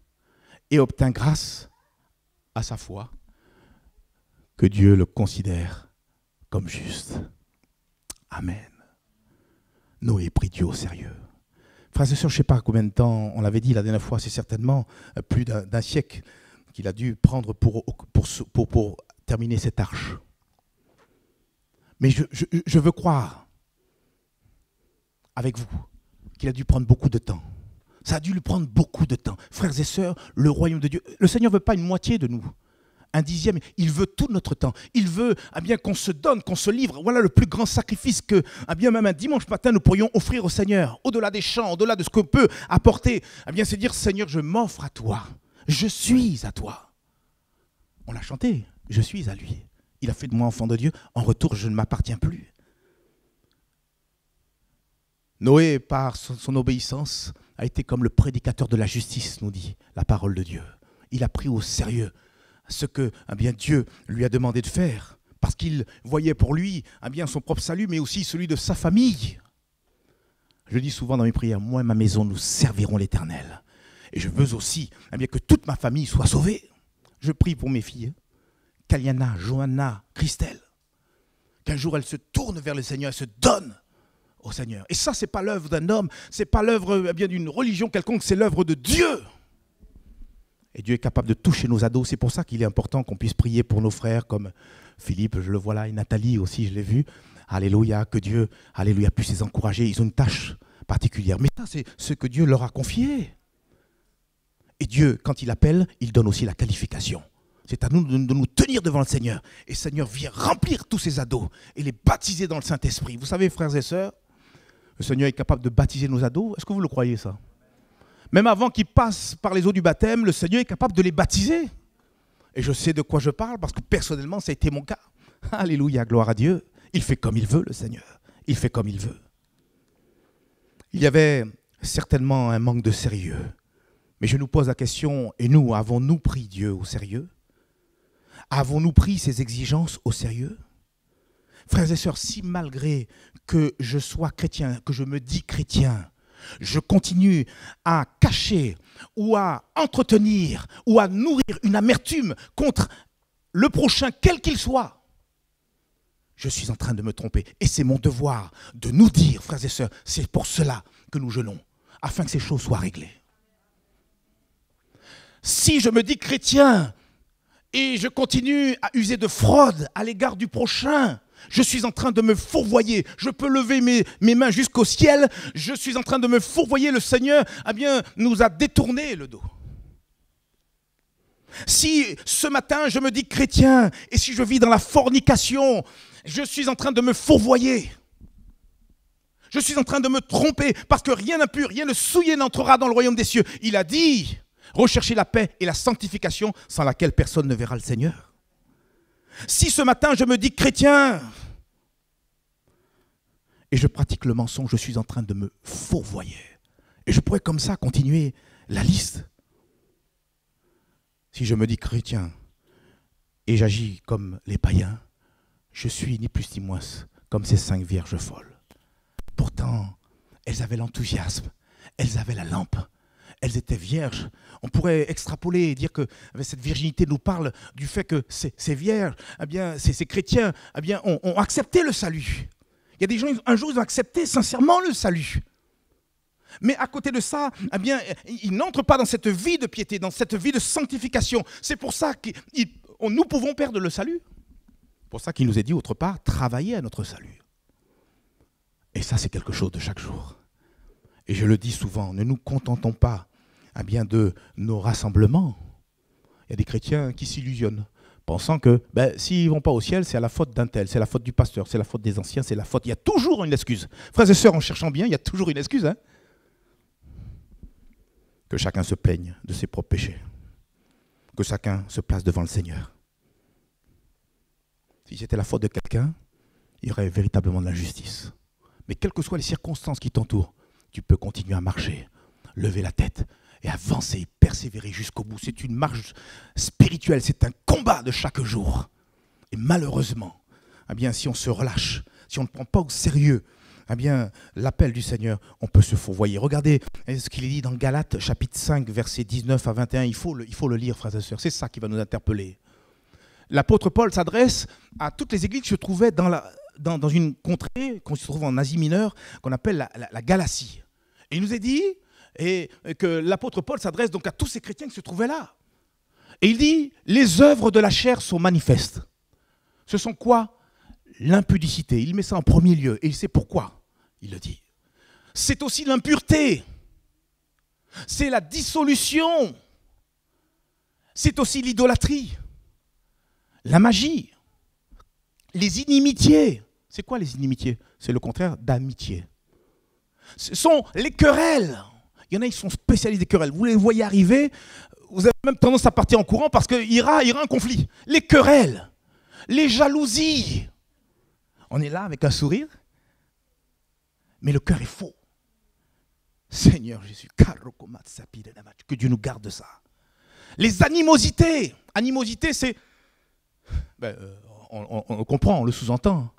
et obtint grâce à sa foi que Dieu le considère comme juste. Amen. Noé prit Dieu au sérieux. Frères et sœurs, je ne sais pas combien de temps, on l'avait dit la dernière fois, c'est certainement plus d'un siècle qu'il a dû prendre pour terminer cette arche. Mais je veux croire avec vous qu'il a dû prendre beaucoup de temps. Ça a dû lui prendre beaucoup de temps. Frères et sœurs, le royaume de Dieu, le Seigneur ne veut pas une moitié de nous, un dixième, il veut tout notre temps. Il veut qu'on se donne, qu'on se livre. Voilà le plus grand sacrifice que même un dimanche matin nous pourrions offrir au Seigneur. Au-delà des chants, au-delà de ce qu'on peut apporter, c'est dire Seigneur, je m'offre à toi. Je suis à toi. On l'a chanté, je suis à lui. Il a fait de moi enfant de Dieu. En retour, je ne m'appartiens plus. Noé, par son obéissance, a été comme le prédicateur de la justice, nous dit la parole de Dieu. Il a pris au sérieux ce que Dieu lui a demandé de faire, parce qu'il voyait pour lui son propre salut, mais aussi celui de sa famille. Je dis souvent dans mes prières, moi et ma maison, nous servirons l'Éternel. Et je veux aussi que toute ma famille soit sauvée. Je prie pour mes filles. Kaliana, Johanna, Christelle, qu'un jour elles se tournent vers le Seigneur et se donnent au Seigneur. Et ça, ce n'est pas l'œuvre d'un homme, ce n'est pas l'œuvre d'une religion quelconque, c'est l'œuvre de Dieu. Et Dieu est capable de toucher nos ados. C'est pour ça qu'il est important qu'on puisse prier pour nos frères comme Philippe, je le vois là, et Nathalie aussi, je l'ai vu. Alléluia, que Dieu, alléluia, puisse les encourager. Ils ont une tâche particulière. Mais ça, c'est ce que Dieu leur a confié. Et Dieu, quand il appelle, il donne aussi la qualification. C'est à nous de nous tenir devant le Seigneur. Et le Seigneur vient remplir tous ces ados et les baptiser dans le Saint-Esprit. Vous savez, frères et sœurs, le Seigneur est capable de baptiser nos ados. Est-ce que vous le croyez, ça? Même avant qu'ils passent par les eaux du baptême, le Seigneur est capable de les baptiser. Et je sais de quoi je parle parce que personnellement, ça a été mon cas. Alléluia, gloire à Dieu. Il fait comme il veut, le Seigneur. Il fait comme il veut. Il y avait certainement un manque de sérieux. Mais je nous pose la question, et nous, avons-nous pris Dieu au sérieux? Avons-nous pris ses exigences au sérieux? Frères et sœurs, si malgré que je sois chrétien, que je me dis chrétien, je continue à cacher ou à entretenir ou à nourrir une amertume contre le prochain, quel qu'il soit, je suis en train de me tromper. Et c'est mon devoir de nous dire, frères et sœurs, c'est pour cela que nous jeûnons, afin que ces choses soient réglées. Si je me dis chrétien, et je continue à user de fraude à l'égard du prochain. Je suis en train de me fourvoyer. Je peux lever mes mains jusqu'au ciel. Je suis en train de me fourvoyer. Le Seigneur, nous a détourné le dos. Si ce matin je me dis chrétien et si je vis dans la fornication, je suis en train de me fourvoyer. Je suis en train de me tromper parce que rien d'impur, rien de souillé n'entrera dans le royaume des cieux. Il a dit, recherchez la paix et la sanctification sans laquelle personne ne verra le Seigneur. Si ce matin je me dis chrétien et je pratique le mensonge, je suis en train de me fourvoyer. Et je pourrais comme ça continuer la liste. Si je me dis chrétien et j'agis comme les païens, je suis ni plus ni moins comme ces 5 vierges folles. Pourtant, elles avaient l'enthousiasme, elles avaient la lampe, elles étaient vierges. On pourrait extrapoler et dire que cette virginité nous parle du fait que ces vierges, ces chrétiens, ont accepté le salut. Il y a des gens, un jour, ils ont accepté sincèrement le salut. Mais à côté de ça, ils n'entrent pas dans cette vie de piété, dans cette vie de sanctification. C'est pour ça que nous pouvons perdre le salut. C'est pour ça qu'il nous est dit autre part, travailler à notre salut. Et ça, c'est quelque chose de chaque jour. Et je le dis souvent, ne nous contentons pas de nos rassemblements. Il y a des chrétiens qui s'illusionnent, pensant que s'ils ne vont pas au ciel, c'est à la faute d'un tel, c'est la faute du pasteur, c'est la faute des anciens, c'est la faute. Il y a toujours une excuse. Frères et sœurs, en cherchant bien, il y a toujours une excuse. Que chacun se plaigne de ses propres péchés. Que chacun se place devant le Seigneur. Si c'était la faute de quelqu'un, il y aurait véritablement de l'injustice. Mais quelles que soient les circonstances qui t'entourent, tu peux continuer à marcher, lever la tête et avancer, persévérer jusqu'au bout. C'est une marche spirituelle, c'est un combat de chaque jour. Et malheureusement, si on se relâche, si on ne prend pas au sérieux, l'appel du Seigneur, on peut se fourvoyer. Regardez ce qu'il est dit dans Galates, chapitre 5, versets 19 à 21. Il faut le lire, frères et sœurs. C'est ça qui va nous interpeller. L'apôtre Paul s'adresse à toutes les églises qui se trouvaient dans une contrée, qu'on se trouve en Asie mineure, qu'on appelle la Galatie. Et il nous est dit que l'apôtre Paul s'adresse donc à tous ces chrétiens qui se trouvaient là. Et il dit, les œuvres de la chair sont manifestes. Ce sont quoi? L'impudicité. Il met ça en premier lieu. Et il sait pourquoi il le dit. C'est aussi l'impureté. C'est la dissolution. C'est aussi l'idolâtrie. La magie. Les inimitiés. C'est quoi les inimitiés? C'est le contraire d'amitié. Ce sont les querelles. Il y en a, ils sont spécialistes des querelles. Vous les voyez arriver, vous avez même tendance à partir en courant parce qu'il y aura un conflit. Les querelles, les jalousies. On est là avec un sourire, mais le cœur est faux. Seigneur Jésus, que Dieu nous garde de ça. Les animosités. Animosité, c'est... on comprend, on le sous-entend.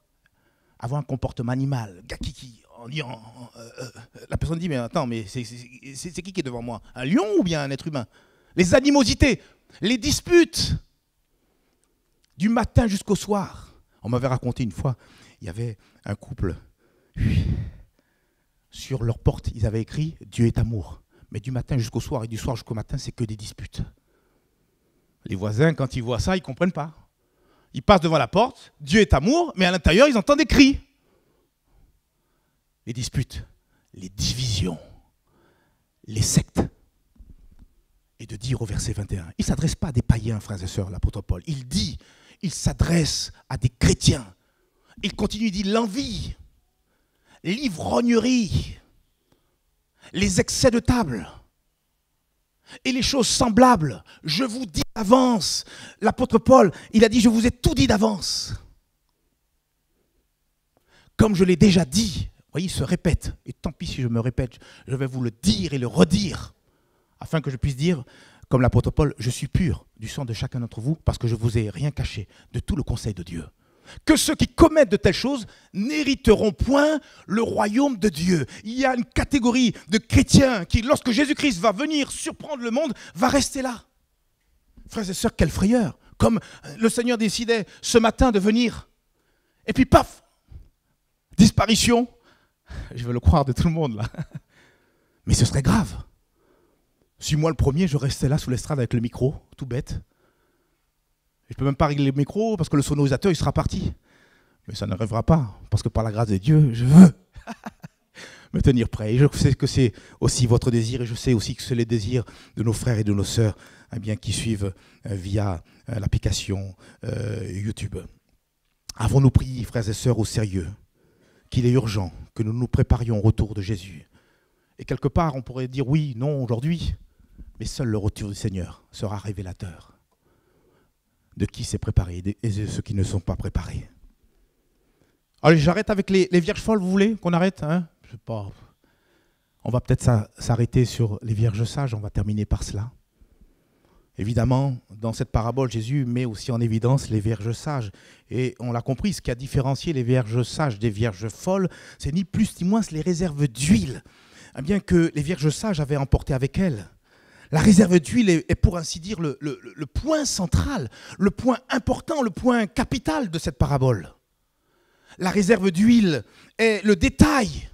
Avoir un comportement animal, gakiki, en disant... la personne dit, mais attends, mais c'est qui est devant moi? Un lion ou bien un être humain? Les animosités, les disputes, du matin jusqu'au soir. On m'avait raconté une fois, il y avait un couple, sur leur porte, ils avaient écrit « Dieu est amour ». Mais du matin jusqu'au soir et du soir jusqu'au matin, c'est que des disputes. Les voisins, quand ils voient ça, ils ne comprennent pas. Ils passent devant la porte, Dieu est amour, mais à l'intérieur, ils entendent des cris. Les disputes, les divisions, les sectes. Et de dire au verset 21, il ne s'adresse pas à des païens, frères et sœurs, l'apôtre Paul. Il dit, il s'adresse à des chrétiens. Il continue, il dit l'envie, l'ivrognerie, les excès de table et les choses semblables. Je vous dis d'avance. L'apôtre Paul, il a dit, je vous ai tout dit d'avance. Comme je l'ai déjà dit, vous voyez, il se répète. Et tant pis si je me répète, je vais vous le dire et le redire, afin que je puisse dire, comme l'apôtre Paul, je suis pur du sang de chacun d'entre vous, parce que je ne vous ai rien caché de tout le conseil de Dieu. Que ceux qui commettent de telles choses n'hériteront point le royaume de Dieu. Il y a une catégorie de chrétiens qui, lorsque Jésus-Christ va venir surprendre le monde, va rester là. Frères et sœurs, quelle frayeur! Comme le Seigneur décidait ce matin de venir, et puis paf, disparition. Je veux le croire de tout le monde là. Mais ce serait grave. Si moi le premier, je restais là sous l'estrade avec le micro, tout bête. Je ne peux même pas régler le micro parce que le sonorisateur, il sera parti. Mais ça n'arrivera pas, parce que par la grâce de Dieu, je veux me tenir prêt. Et je sais que c'est aussi votre désir, et je sais aussi que c'est le désir de nos frères et de nos sœurs qui suivent via l'application YouTube. Avons-nous pris, frères et sœurs, au sérieux qu'il est urgent que nous nous préparions au retour de Jésus? Et quelque part, on pourrait dire oui, non, aujourd'hui, mais seul le retour du Seigneur sera révélateur de qui s'est préparé et de ceux qui ne sont pas préparés. Allez, j'arrête avec les vierges folles, vous voulez qu'on arrête, hein? Je sais pas. On va peut-être s'arrêter sur les vierges sages, on va terminer par cela. Évidemment, dans cette parabole, Jésus met aussi en évidence les vierges sages. Et on l'a compris, ce qui a différencié les vierges sages des vierges folles, c'est ni plus ni moins les réserves d'huile, bien que les vierges sages avaient emporté avec elles. La réserve d'huile est pour ainsi dire le point central, le point important, le point capital de cette parabole. La réserve d'huile est le détail,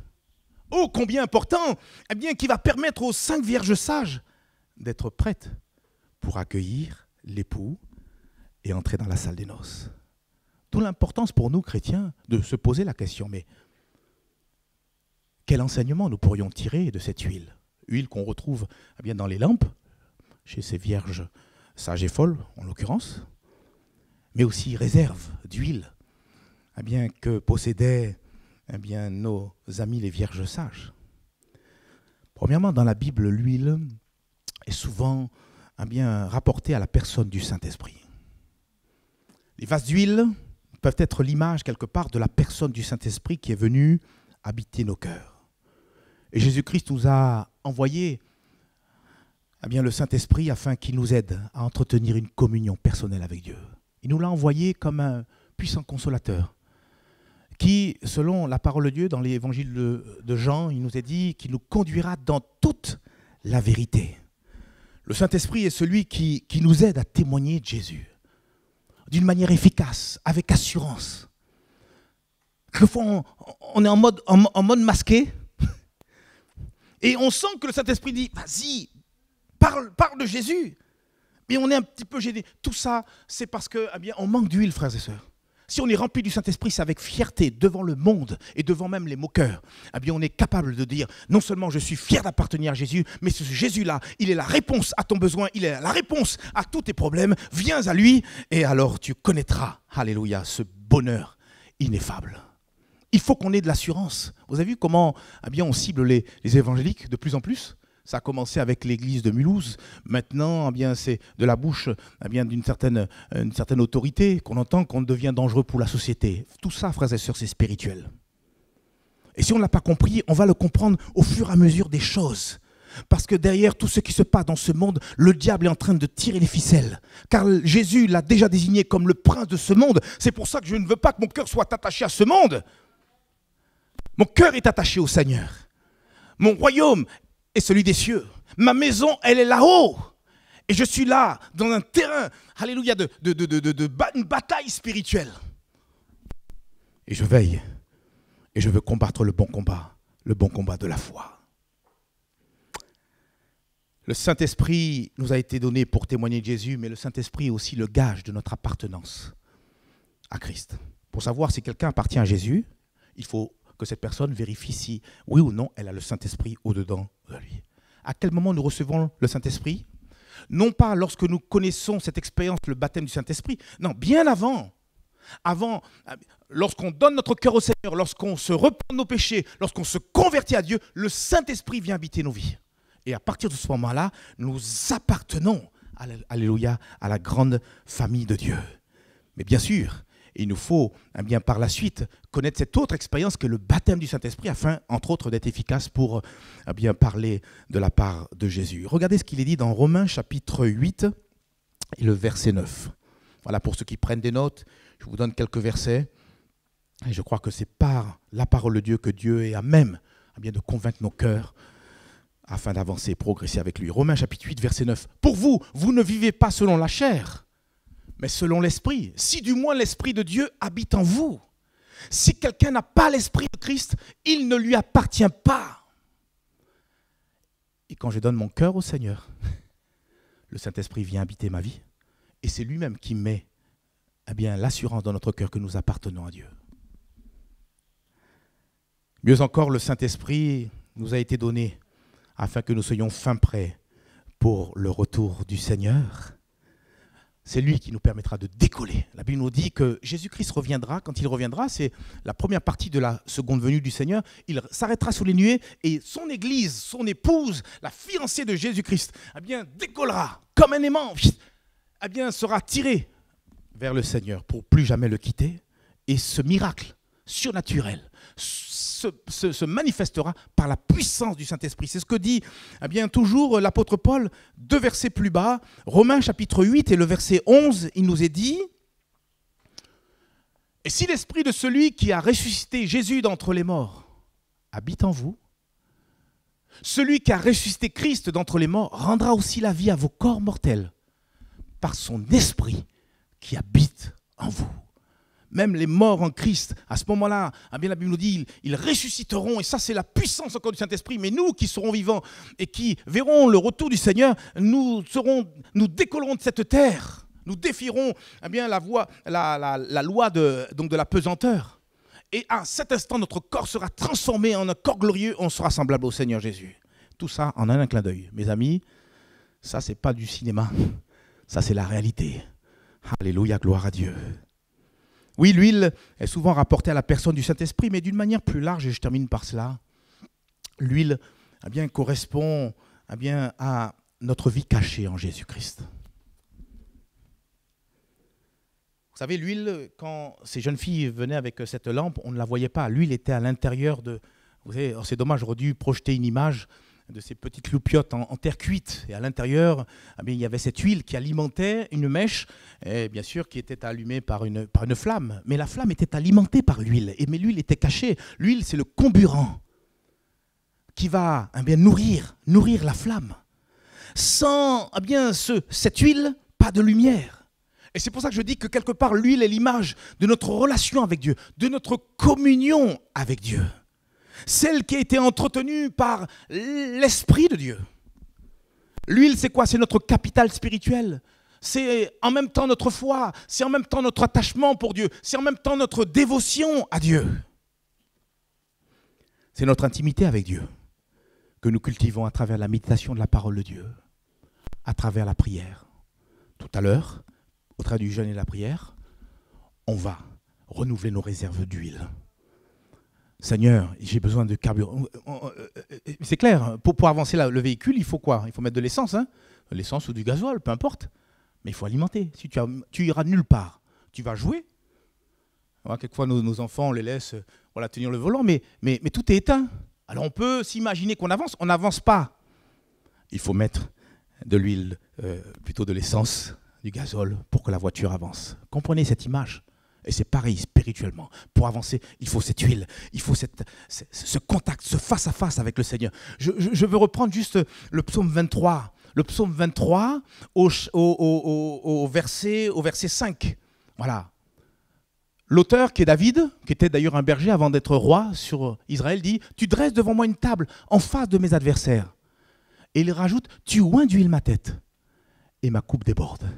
oh combien important, qui va permettre aux 5 vierges sages d'être prêtes pour accueillir l'époux et entrer dans la salle des noces. D'où l'importance pour nous, chrétiens, de se poser la question, mais quel enseignement nous pourrions tirer de cette huile? Huile qu'on retrouve dans les lampes, chez ces vierges sages et folles, en l'occurrence, mais aussi réserve d'huile que possédaient nos amis les vierges sages. Premièrement, dans la Bible, l'huile est souvent rapportée à la personne du Saint-Esprit. Les vases d'huile peuvent être l'image quelque part de la personne du Saint-Esprit qui est venue habiter nos cœurs. Et Jésus-Christ nous a envoyé le Saint-Esprit afin qu'il nous aide à entretenir une communion personnelle avec Dieu. Il nous l'a envoyé comme un puissant consolateur qui, selon la parole de Dieu, dans l'évangile de Jean, il nous est dit qu'il nous conduira dans toute la vérité. Le Saint-Esprit est celui qui nous aide à témoigner de Jésus d'une manière efficace, avec assurance. Quelquefois, on est en mode masqué et on sent que le Saint-Esprit dit « Vas-y, parle de Jésus ». Mais on est un petit peu gêné. Tout ça, c'est parce qu'on manque d'huile, frères et sœurs. Si on est rempli du Saint-Esprit, c'est avec fierté devant le monde et devant même les moqueurs. On est capable de dire, non seulement je suis fier d'appartenir à Jésus, mais ce Jésus-là, il est la réponse à ton besoin, il est la réponse à tous tes problèmes. Viens à lui et alors tu connaîtras, alléluia, ce bonheur ineffable. Il faut qu'on ait de l'assurance. Vous avez vu comment on cible les évangéliques de plus en plus? Ça a commencé avec l'église de Mulhouse. Maintenant, c'est de la bouche d'une certaine autorité qu'on entend qu'on devient dangereux pour la société. Tout ça, frères et sœurs, c'est spirituel. Et si on ne l'a pas compris, on va le comprendre au fur et à mesure des choses. Parce que derrière tout ce qui se passe dans ce monde, le diable est en train de tirer les ficelles. Car Jésus l'a déjà désigné comme le prince de ce monde. C'est pour ça que je ne veux pas que mon cœur soit attaché à ce monde. Mon cœur est attaché au Seigneur. Mon royaume est celui des cieux. Ma maison, elle est là-haut. Et je suis là, dans un terrain, alléluia, une bataille spirituelle. Et je veille. Et je veux combattre le bon combat de la foi. Le Saint-Esprit nous a été donné pour témoigner de Jésus, mais le Saint-Esprit est aussi le gage de notre appartenance à Christ. Pour savoir si quelqu'un appartient à Jésus, il faut que cette personne vérifie si, oui ou non, elle a le Saint-Esprit au-dedans de lui. À quel moment nous recevons le Saint-Esprit? Non pas lorsque nous connaissons cette expérience, le baptême du Saint-Esprit, non, bien avant. Avant, lorsqu'on donne notre cœur au Seigneur, lorsqu'on se repent de nos péchés, lorsqu'on se convertit à Dieu, le Saint-Esprit vient habiter nos vies. Et à partir de ce moment-là, nous appartenons, alléluia, à la grande famille de Dieu. Mais bien sûr, il nous faut par la suite connaître cette autre expérience que le baptême du Saint-Esprit afin, entre autres, d'être efficace pour parler de la part de Jésus. Regardez ce qu'il est dit dans Romains chapitre 8 et le verset 9. Voilà, pour ceux qui prennent des notes, je vous donne quelques versets. Et je crois que c'est par la parole de Dieu que Dieu est à même de convaincre nos cœurs afin d'avancer et progresser avec lui. Romains chapitre 8, verset 9. Pour vous, vous ne vivez pas selon la chair, mais selon l'Esprit. Si du moins l'Esprit de Dieu habite en vous. Si quelqu'un n'a pas l'Esprit de Christ, il ne lui appartient pas. Et quand je donne mon cœur au Seigneur, le Saint-Esprit vient habiter ma vie. Et c'est lui-même qui met eh bien, l'assurance dans notre cœur que nous appartenons à Dieu. Mieux encore, le Saint-Esprit nous a été donné afin que nous soyons fin prêts pour le retour du Seigneur. C'est lui qui nous permettra de décoller. La Bible nous dit que Jésus-Christ reviendra. Quand il reviendra, c'est la première partie de la seconde venue du Seigneur. Il s'arrêtera sous les nuées et son église, son épouse, la fiancée de Jésus-Christ, eh bien, décollera comme un aimant, eh bien, sera tirée vers le Seigneur pour plus jamais le quitter. Et ce miracle surnaturel se manifestera par la puissance du Saint-Esprit. C'est ce que dit eh bien, toujours l'apôtre Paul, 2 versets plus bas, Romains chapitre 8 et le verset 11, il nous est dit « Et si l'esprit de celui qui a ressuscité Jésus d'entre les morts habite en vous, celui qui a ressuscité Christ d'entre les morts rendra aussi la vie à vos corps mortels par son esprit qui habite en vous. » Même les morts en Christ, à ce moment-là, eh bien, la Bible nous dit, ils ressusciteront. Et ça, c'est la puissance encore du Saint-Esprit. Mais nous qui serons vivants et qui verront le retour du Seigneur, nous décollerons de cette terre. Nous défierons eh bien, la loi de la pesanteur. Et à cet instant, notre corps sera transformé en un corps glorieux. On sera semblable au Seigneur Jésus. Tout ça en un clin d'œil. Mes amis, ça, ce n'est pas du cinéma. Ça, c'est la réalité. Alléluia, gloire à Dieu. Oui, l'huile est souvent rapportée à la personne du Saint-Esprit, mais d'une manière plus large, et je termine par cela, l'huile eh bien, correspond eh bien, à notre vie cachée en Jésus-Christ. Vous savez, l'huile, quand ces jeunes filles venaient avec cette lampe, on ne la voyait pas. L'huile était à l'intérieur de... Vous savez, c'est dommage, j'aurais dû projeter une image de ces petites loupiottes en terre cuite. Et à l'intérieur, eh bien, il y avait cette huile qui alimentait une mèche, et bien sûr, qui était allumée par une flamme. Mais la flamme était alimentée par l'huile. Mais l'huile était cachée. L'huile, c'est le comburant qui va eh bien, nourrir la flamme. Sans eh bien, cette huile, pas de lumière. Et c'est pour ça que je dis que quelque part, l'huile est l'image de notre relation avec Dieu, de notre communion avec Dieu. Celle qui a été entretenue par l'Esprit de Dieu. L'huile, c'est quoi? C'est notre capital spirituel. C'est en même temps notre foi, c'est en même temps notre attachement pour Dieu, c'est en même temps notre dévotion à Dieu. C'est notre intimité avec Dieu que nous cultivons à travers la méditation de la parole de Dieu, à travers la prière. Tout à l'heure, au travers du jeûne et de la prière, on va renouveler nos réserves d'huile. Seigneur, j'ai besoin de carburant. C'est clair, pour avancer le véhicule, il faut quoi? Il faut mettre de l'essence, hein? L'essence ou du gasoil, peu importe. Mais il faut alimenter. Si tu iras nulle part, tu vas jouer. Voilà, quelquefois, nos enfants, on les laisse tenir le volant, mais tout est éteint. Alors on peut s'imaginer qu'on avance, on n'avance pas. Il faut mettre de l'huile, plutôt de l'essence, du gazole, pour que la voiture avance. Comprenez cette image? Et c'est pareil spirituellement. Pour avancer, il faut cette huile, il faut ce contact, ce face-à-face avec le Seigneur. Je veux reprendre juste le psaume 23. Le psaume 23 au verset 5. Voilà. L'auteur, qui est David, qui était d'ailleurs un berger avant d'être roi sur Israël, dit « Tu dresses devant moi une table en face de mes adversaires. » Et il rajoute « Tu oins d'huile ma tête et ma coupe déborde. »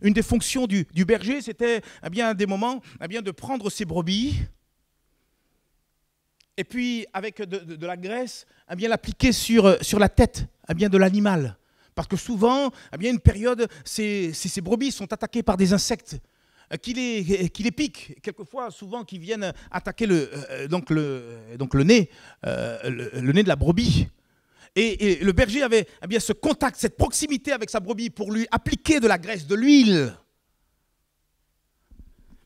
Une des fonctions du berger, c'était eh bien, des moments eh bien, de prendre ses brebis et puis avec de la graisse, eh bien, l'appliquer sur la tête eh bien, de l'animal. Parce que souvent, eh bien, une période, ces brebis sont attaquées par des insectes qui les piquent. Quelquefois, souvent, qui viennent attaquer le nez de la brebis. Et le berger avait eh bien, ce contact, cette proximité avec sa brebis pour lui appliquer de la graisse, de l'huile.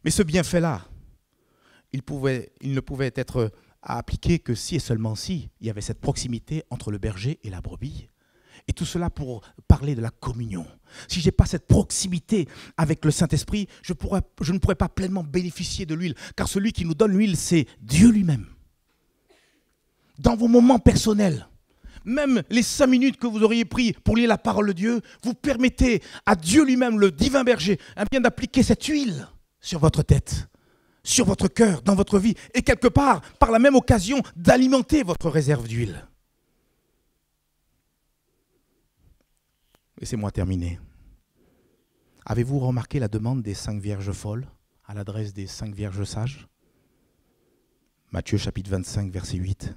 Mais ce bienfait-là, il ne pouvait être appliqué que si et seulement si il y avait cette proximité entre le berger et la brebis. Et tout cela pour parler de la communion. Si je n'ai pas cette proximité avec le Saint-Esprit, je ne pourrais pas pleinement bénéficier de l'huile. Car celui qui nous donne l'huile, c'est Dieu lui-même. Dans vos moments personnels, même les 5 minutes que vous auriez pris pour lire la parole de Dieu, vous permettez à Dieu lui-même, le divin berger, bien d'appliquer cette huile sur votre tête, sur votre cœur, dans votre vie, et quelque part, par la même occasion, d'alimenter votre réserve d'huile. Laissez-moi terminer. Avez-vous remarqué la demande des 5 vierges folles à l'adresse des 5 vierges sages? Matthieu chapitre 25, verset 8.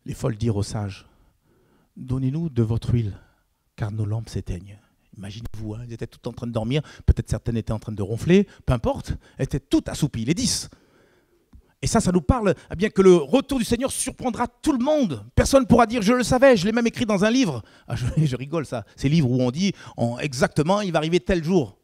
Les folles dirent aux sages, « Donnez-nous de votre huile, car nos lampes s'éteignent. » Imaginez-vous, hein, ils étaient toutes en train de dormir, peut-être certaines étaient en train de ronfler, peu importe, elles étaient toutes assoupies, les 10. Et ça nous parle bien que le retour du Seigneur surprendra tout le monde. Personne ne pourra dire « je le savais, je l'ai même écrit dans un livre ». Je rigole ça, ces livres où on dit exactement « il va arriver tel jour ».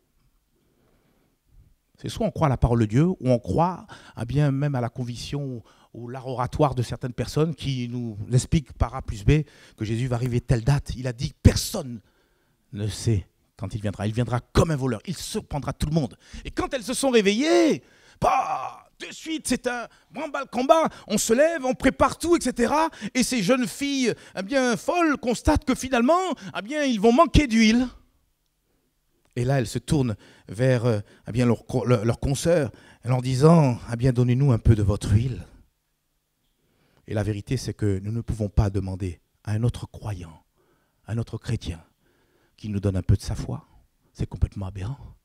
C'est soit on croit à la parole de Dieu, ou on croit bien même à la conviction ou l'art oratoire de certaines personnes qui nous expliquent par A plus B que Jésus va arriver telle date. Il a dit « personne ne sait quand il viendra. Il viendra comme un voleur. Il surprendra tout le monde. » Et quand elles se sont réveillées, de suite, c'est un branle-bas-le-combat. On se lève, on prépare tout, etc. Et ces jeunes filles folles constatent que finalement, ils vont manquer d'huile. Et là, elles se tournent vers leur consoeur en leur disant « donnez-nous un peu de votre huile ». Et la vérité, c'est que nous ne pouvons pas demander à un autre croyant, à un autre chrétien, qui nous donne un peu de sa foi. C'est complètement aberrant.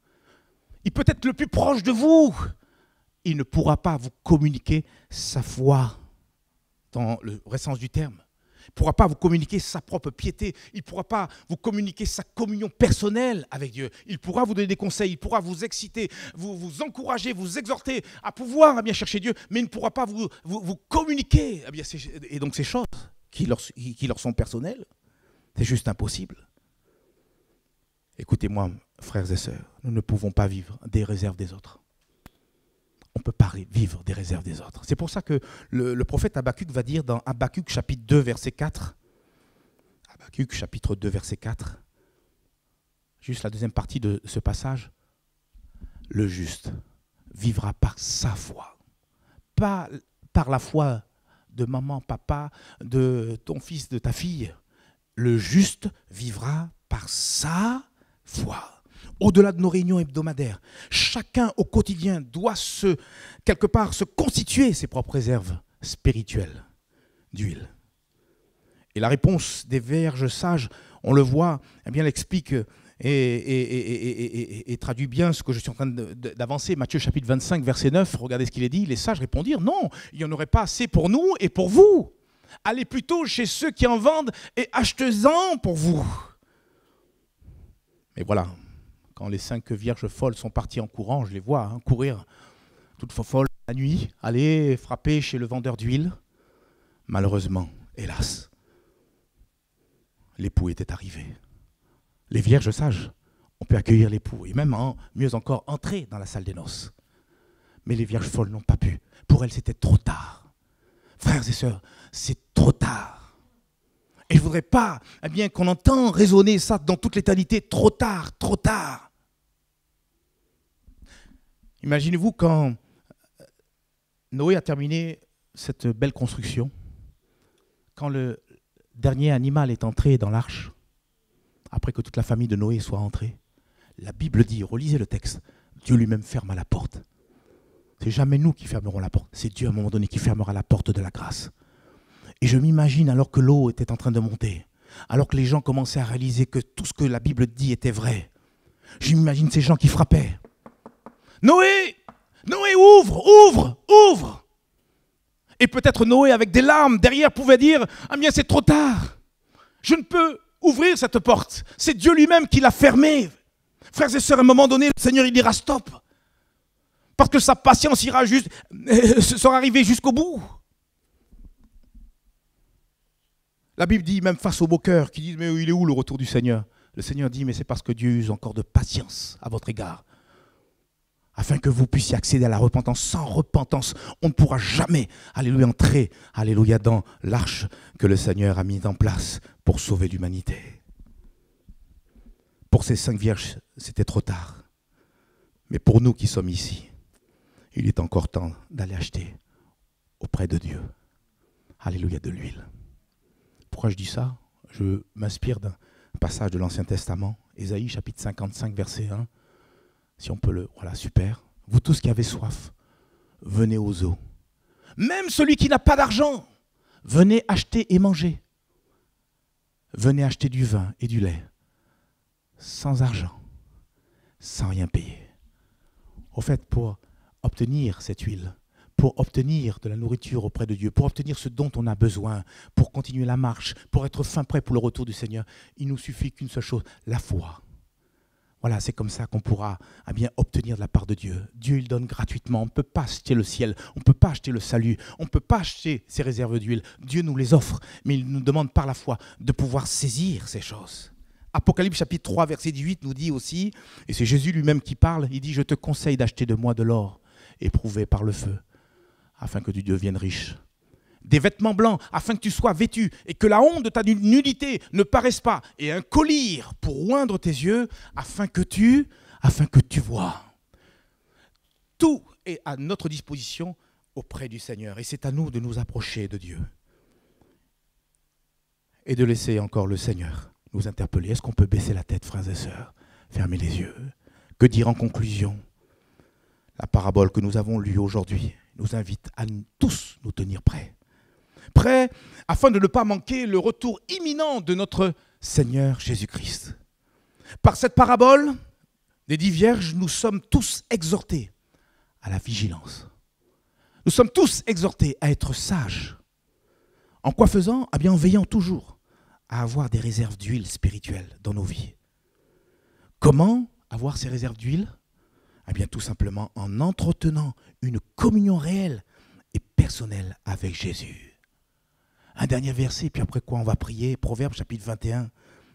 Il peut être le plus proche de vous. Il ne pourra pas vous communiquer sa foi dans le vrai sens du terme. Il ne pourra pas vous communiquer sa propre piété. Il ne pourra pas vous communiquer sa communion personnelle avec Dieu. Il pourra vous donner des conseils. Il pourra vous exciter, vous encourager, vous exhorter à pouvoir chercher Dieu. Mais il ne pourra pas vous communiquer et donc ces choses qui leur sont personnelles. C'est juste impossible. Écoutez-moi, frères et sœurs, nous ne pouvons pas vivre des réserves des autres. On ne peut pas vivre des réserves des autres. C'est pour ça que le prophète Habakkuk va dire dans Habakkuk chapitre 2, verset 4, Habakkuk chapitre 2, verset 4, juste la deuxième partie de ce passage, le juste vivra par sa foi, pas par la foi de maman, papa, de ton fils, de ta fille. Le juste vivra par sa foi. Au-delà de nos réunions hebdomadaires, chacun au quotidien doit quelque part se constituer ses propres réserves spirituelles d'huile. Et la réponse des vierges sages, on le voit, elle explique et traduit bien ce que je suis en train d'avancer. Matthieu chapitre 25, verset 9, regardez ce qu'il est dit. Les sages répondirent, non, il n'y en aurait pas assez pour nous et pour vous. Allez plutôt chez ceux qui en vendent et achetez-en pour vous. Mais voilà, quand les 5 vierges folles sont parties en courant, je les vois courir toutes folles la nuit, aller frapper chez le vendeur d'huile. Malheureusement, hélas, l'époux était arrivé. Les vierges sages ont pu accueillir l'époux et même, mieux encore, entrer dans la salle des noces. Mais les vierges folles n'ont pas pu. Pour elles, c'était trop tard. Frères et sœurs, c'est trop tard. Et je ne voudrais pas qu'on entende résonner ça dans toute l'éternité, trop tard, trop tard. Imaginez-vous quand Noé a terminé cette belle construction, quand le dernier animal est entré dans l'arche, après que toute la famille de Noé soit entrée, la Bible dit, relisez le texte, Dieu lui-même ferme à la porte. C'est jamais nous qui fermerons la porte, c'est Dieu à un moment donné qui fermera la porte de la grâce. Et je m'imagine alors que l'eau était en train de monter, alors que les gens commençaient à réaliser que tout ce que la Bible dit était vrai. Je m'imagine ces gens qui frappaient. Noé, Noé, ouvre, ouvre, ouvre. Et peut-être Noé, avec des larmes derrière, pouvait dire, c'est trop tard. Je ne peux ouvrir cette porte. C'est Dieu lui-même qui l'a fermée. Frères et sœurs, à un moment donné, le Seigneur, il dira stop. Parce que sa patience sera arrivée jusqu'au bout. La Bible dit, même face aux moqueurs qui disent, mais il est où le retour du Seigneur? Le Seigneur dit, mais c'est parce que Dieu use encore de patience à votre égard. Afin que vous puissiez accéder à la repentance. Sans repentance, on ne pourra jamais, alléluia, entrer, alléluia, dans l'arche que le Seigneur a mise en place pour sauver l'humanité. Pour ces 5 vierges, c'était trop tard. Mais pour nous qui sommes ici, il est encore temps d'aller acheter auprès de Dieu, alléluia, de l'huile. Pourquoi je dis ça? Je m'inspire d'un passage de l'Ancien Testament, Ésaïe chapitre 55, verset 1. Si on peut le... Voilà, super. Vous tous qui avez soif, venez aux eaux. Même celui qui n'a pas d'argent, venez acheter et manger. Venez acheter du vin et du lait. sans argent, sans rien payer. Au fait, pour obtenir cette huile, pour obtenir de la nourriture auprès de Dieu, pour obtenir ce dont on a besoin, pour continuer la marche, pour être fin prêt pour le retour du Seigneur, il nous suffit qu'une seule chose, la foi. Voilà, c'est comme ça qu'on pourra bien obtenir de la part de Dieu. Dieu, il donne gratuitement. On ne peut pas acheter le ciel, on ne peut pas acheter le salut, on ne peut pas acheter ses réserves d'huile. Dieu nous les offre, mais il nous demande par la foi de pouvoir saisir ces choses. Apocalypse chapitre 3, verset 18 nous dit aussi, et c'est Jésus lui-même qui parle, il dit « Je te conseille d'acheter de moi de l'or éprouvé par le feu, afin que tu deviennes riche. Des vêtements blancs, afin que tu sois vêtu, et que la honte de ta nudité ne paraisse pas, et un collier pour oindre tes yeux, afin que tu vois. » Tout est à notre disposition auprès du Seigneur, et c'est à nous de nous approcher de Dieu. Et de laisser encore le Seigneur nous interpeller. Est-ce qu'on peut baisser la tête, frères et sœurs, fermer les yeux? Que dire en conclusion? La parabole que nous avons lue aujourd'hui nous invite à tous nous tenir prêts. Prêts afin de ne pas manquer le retour imminent de notre Seigneur Jésus-Christ. Par cette parabole des 10 vierges, nous sommes tous exhortés à la vigilance. Nous sommes tous exhortés à être sages. En quoi faisant? En veillant toujours à avoir des réserves d'huile spirituelle dans nos vies. Comment avoir ces réserves d'huile? Tout simplement en entretenant une communion réelle et personnelle avec Jésus. Un dernier verset, puis après quoi on va prier. Proverbe chapitre 21,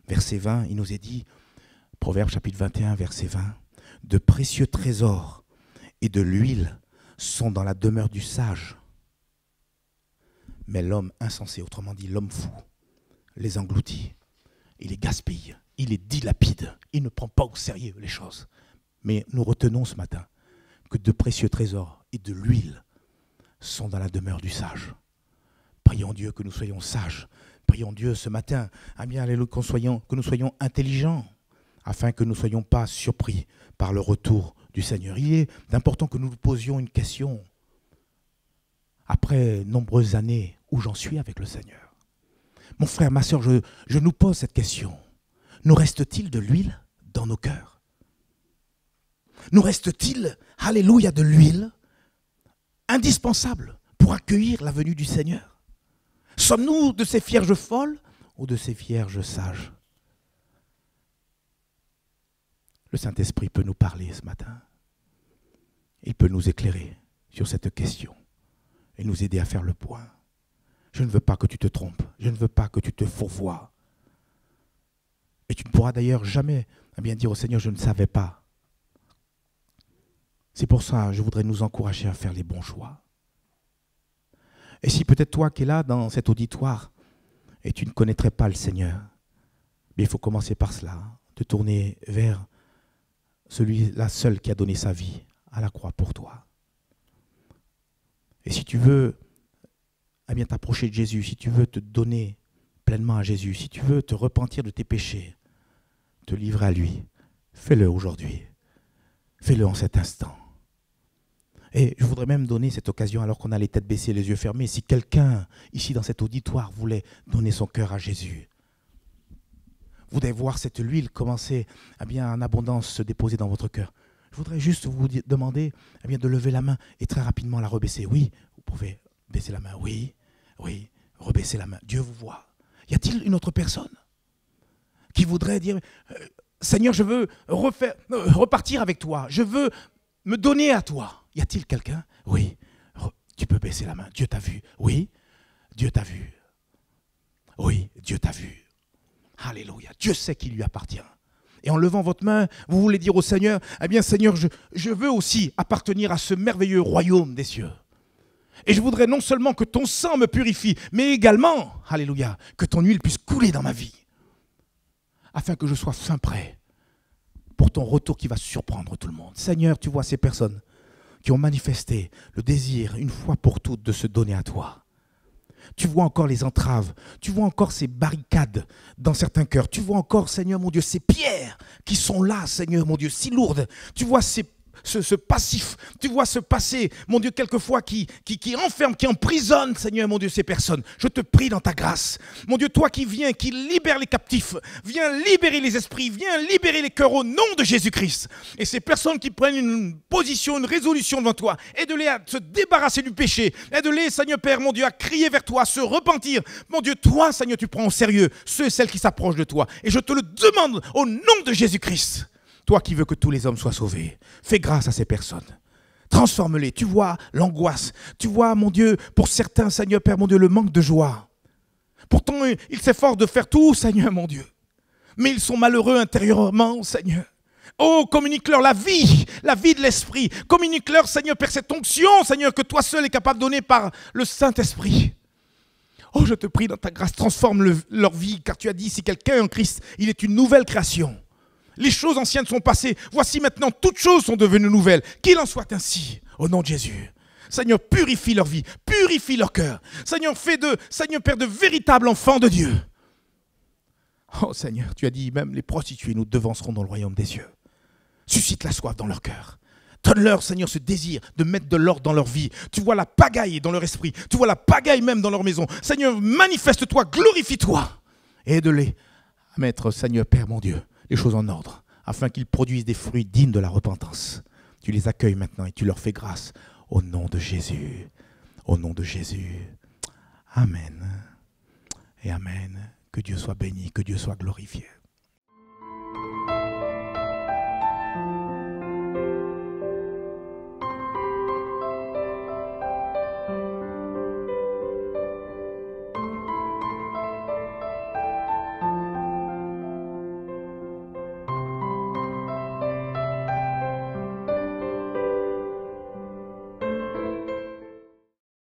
verset 20, il nous est dit, Proverbe chapitre 21, verset 20, « De précieux trésors et de l'huile sont dans la demeure du sage. Mais l'homme insensé, autrement dit l'homme fou, les engloutit, il les gaspille, il les dilapide, il ne prend pas au sérieux les choses. » Mais nous retenons ce matin que de précieux trésors et de l'huile sont dans la demeure du sage. Prions Dieu que nous soyons sages. Prions Dieu ce matin, alléluia, que nous soyons intelligents, afin que nous ne soyons pas surpris par le retour du Seigneur. Il est important que nous nous posions une question. Après nombreuses années, où j'en suis avec le Seigneur? Mon frère, ma soeur, je nous pose cette question. Nous reste-t-il de l'huile dans nos cœurs? Nous reste-t-il, alléluia, de l'huile indispensable pour accueillir la venue du Seigneur? Sommes-nous de ces vierges folles ou de ces vierges sages? Le Saint-Esprit peut nous parler ce matin. Il peut nous éclairer sur cette question et nous aider à faire le point. Je ne veux pas que tu te trompes. Je ne veux pas que tu te fourvoies. Et tu ne pourras d'ailleurs jamais dire au Seigneur, je ne savais pas. C'est pour ça que je voudrais nous encourager à faire les bons choix. Et si peut-être toi qui es là dans cet auditoire et tu ne connaîtrais pas le Seigneur, il faut commencer par cela, te tourner vers celui-là seul qui a donné sa vie à la croix pour toi. Et si tu veux t'approcher de Jésus, si tu veux te donner pleinement à Jésus, si tu veux te repentir de tes péchés, te livrer à lui, fais-le aujourd'hui. Fais-le en cet instant. Et je voudrais même donner cette occasion, alors qu'on a les têtes baissées, les yeux fermés, si quelqu'un, ici dans cet auditoire, voulait donner son cœur à Jésus, voudrait voir cette huile commencer en abondance se déposer dans votre cœur, je voudrais juste vous demander de lever la main et très rapidement la rebaisser. Oui, vous pouvez baisser la main. Oui, rebaisser la main. Dieu vous voit. Y a-t-il une autre personne qui voudrait dire Seigneur, je veux repartir avec toi, je veux me donner à toi? Y a-t-il quelqu'un? Oui, tu peux baisser la main. Dieu t'a vu. Oui, Dieu t'a vu. Oui, Dieu t'a vu. Alléluia. Dieu sait qu'il lui appartient. Et en levant votre main, vous voulez dire au Seigneur, Seigneur, je veux aussi appartenir à ce merveilleux royaume des cieux. Et je voudrais non seulement que ton sang me purifie, mais également, alléluia, que ton huile puisse couler dans ma vie, afin que je sois fin prêt pour ton retour qui va surprendre tout le monde. Seigneur, tu vois ces personnes qui ont manifesté le désir, une fois pour toutes, de se donner à toi. Tu vois encore les entraves, tu vois encore ces barricades dans certains cœurs, tu vois encore, Seigneur mon Dieu, ces pierres qui sont là, Seigneur mon Dieu, si lourdes. Tu vois ces ce passif, tu vois ce passé, mon Dieu, quelquefois qui enferme, qui emprisonne, Seigneur, mon Dieu, ces personnes. Je te prie dans ta grâce. Mon Dieu, toi qui viens, qui libères les captifs, viens libérer les esprits, viens libérer les cœurs au nom de Jésus-Christ. Et ces personnes qui prennent une position, une résolution devant toi, aide-les à se débarrasser du péché, aide-les, Seigneur Père, mon Dieu, à crier vers toi, à se repentir. Mon Dieu, toi, Seigneur, tu prends au sérieux ceux et celles qui s'approchent de toi. Et je te le demande au nom de Jésus-Christ. Toi qui veux que tous les hommes soient sauvés, fais grâce à ces personnes. Transforme-les. Tu vois l'angoisse. Tu vois, mon Dieu, pour certains, Seigneur Père, mon Dieu, le manque de joie. Pourtant, ils s'efforcent de faire tout, Seigneur, mon Dieu. Mais ils sont malheureux intérieurement, Seigneur. Oh, communique-leur la vie de l'Esprit. Communique-leur, Seigneur Père, cette onction, Seigneur, que toi seul es capable de donner par le Saint-Esprit. Oh, je te prie dans ta grâce, transforme leur vie, car tu as dit, si quelqu'un est en Christ, il est une nouvelle création. Les choses anciennes sont passées. Voici maintenant, toutes choses sont devenues nouvelles. Qu'il en soit ainsi, au nom de Jésus. Seigneur, purifie leur vie, purifie leur cœur. Seigneur, fais d'eux, Seigneur Père, de véritables enfants de Dieu. Oh Seigneur, tu as dit, même les prostituées nous devanceront dans le royaume des cieux. Suscite la soif dans leur cœur. Donne-leur, Seigneur, ce désir de mettre de l'ordre dans leur vie. Tu vois la pagaille dans leur esprit. Tu vois la pagaille même dans leur maison. Seigneur, manifeste-toi, glorifie-toi. Et aide-les à mettre, Seigneur Père, mon Dieu, les choses en ordre, afin qu'ils produisent des fruits dignes de la repentance. Tu les accueilles maintenant et tu leur fais grâce au nom de Jésus. Au nom de Jésus. Amen. Et amen. Que Dieu soit béni, que Dieu soit glorifié.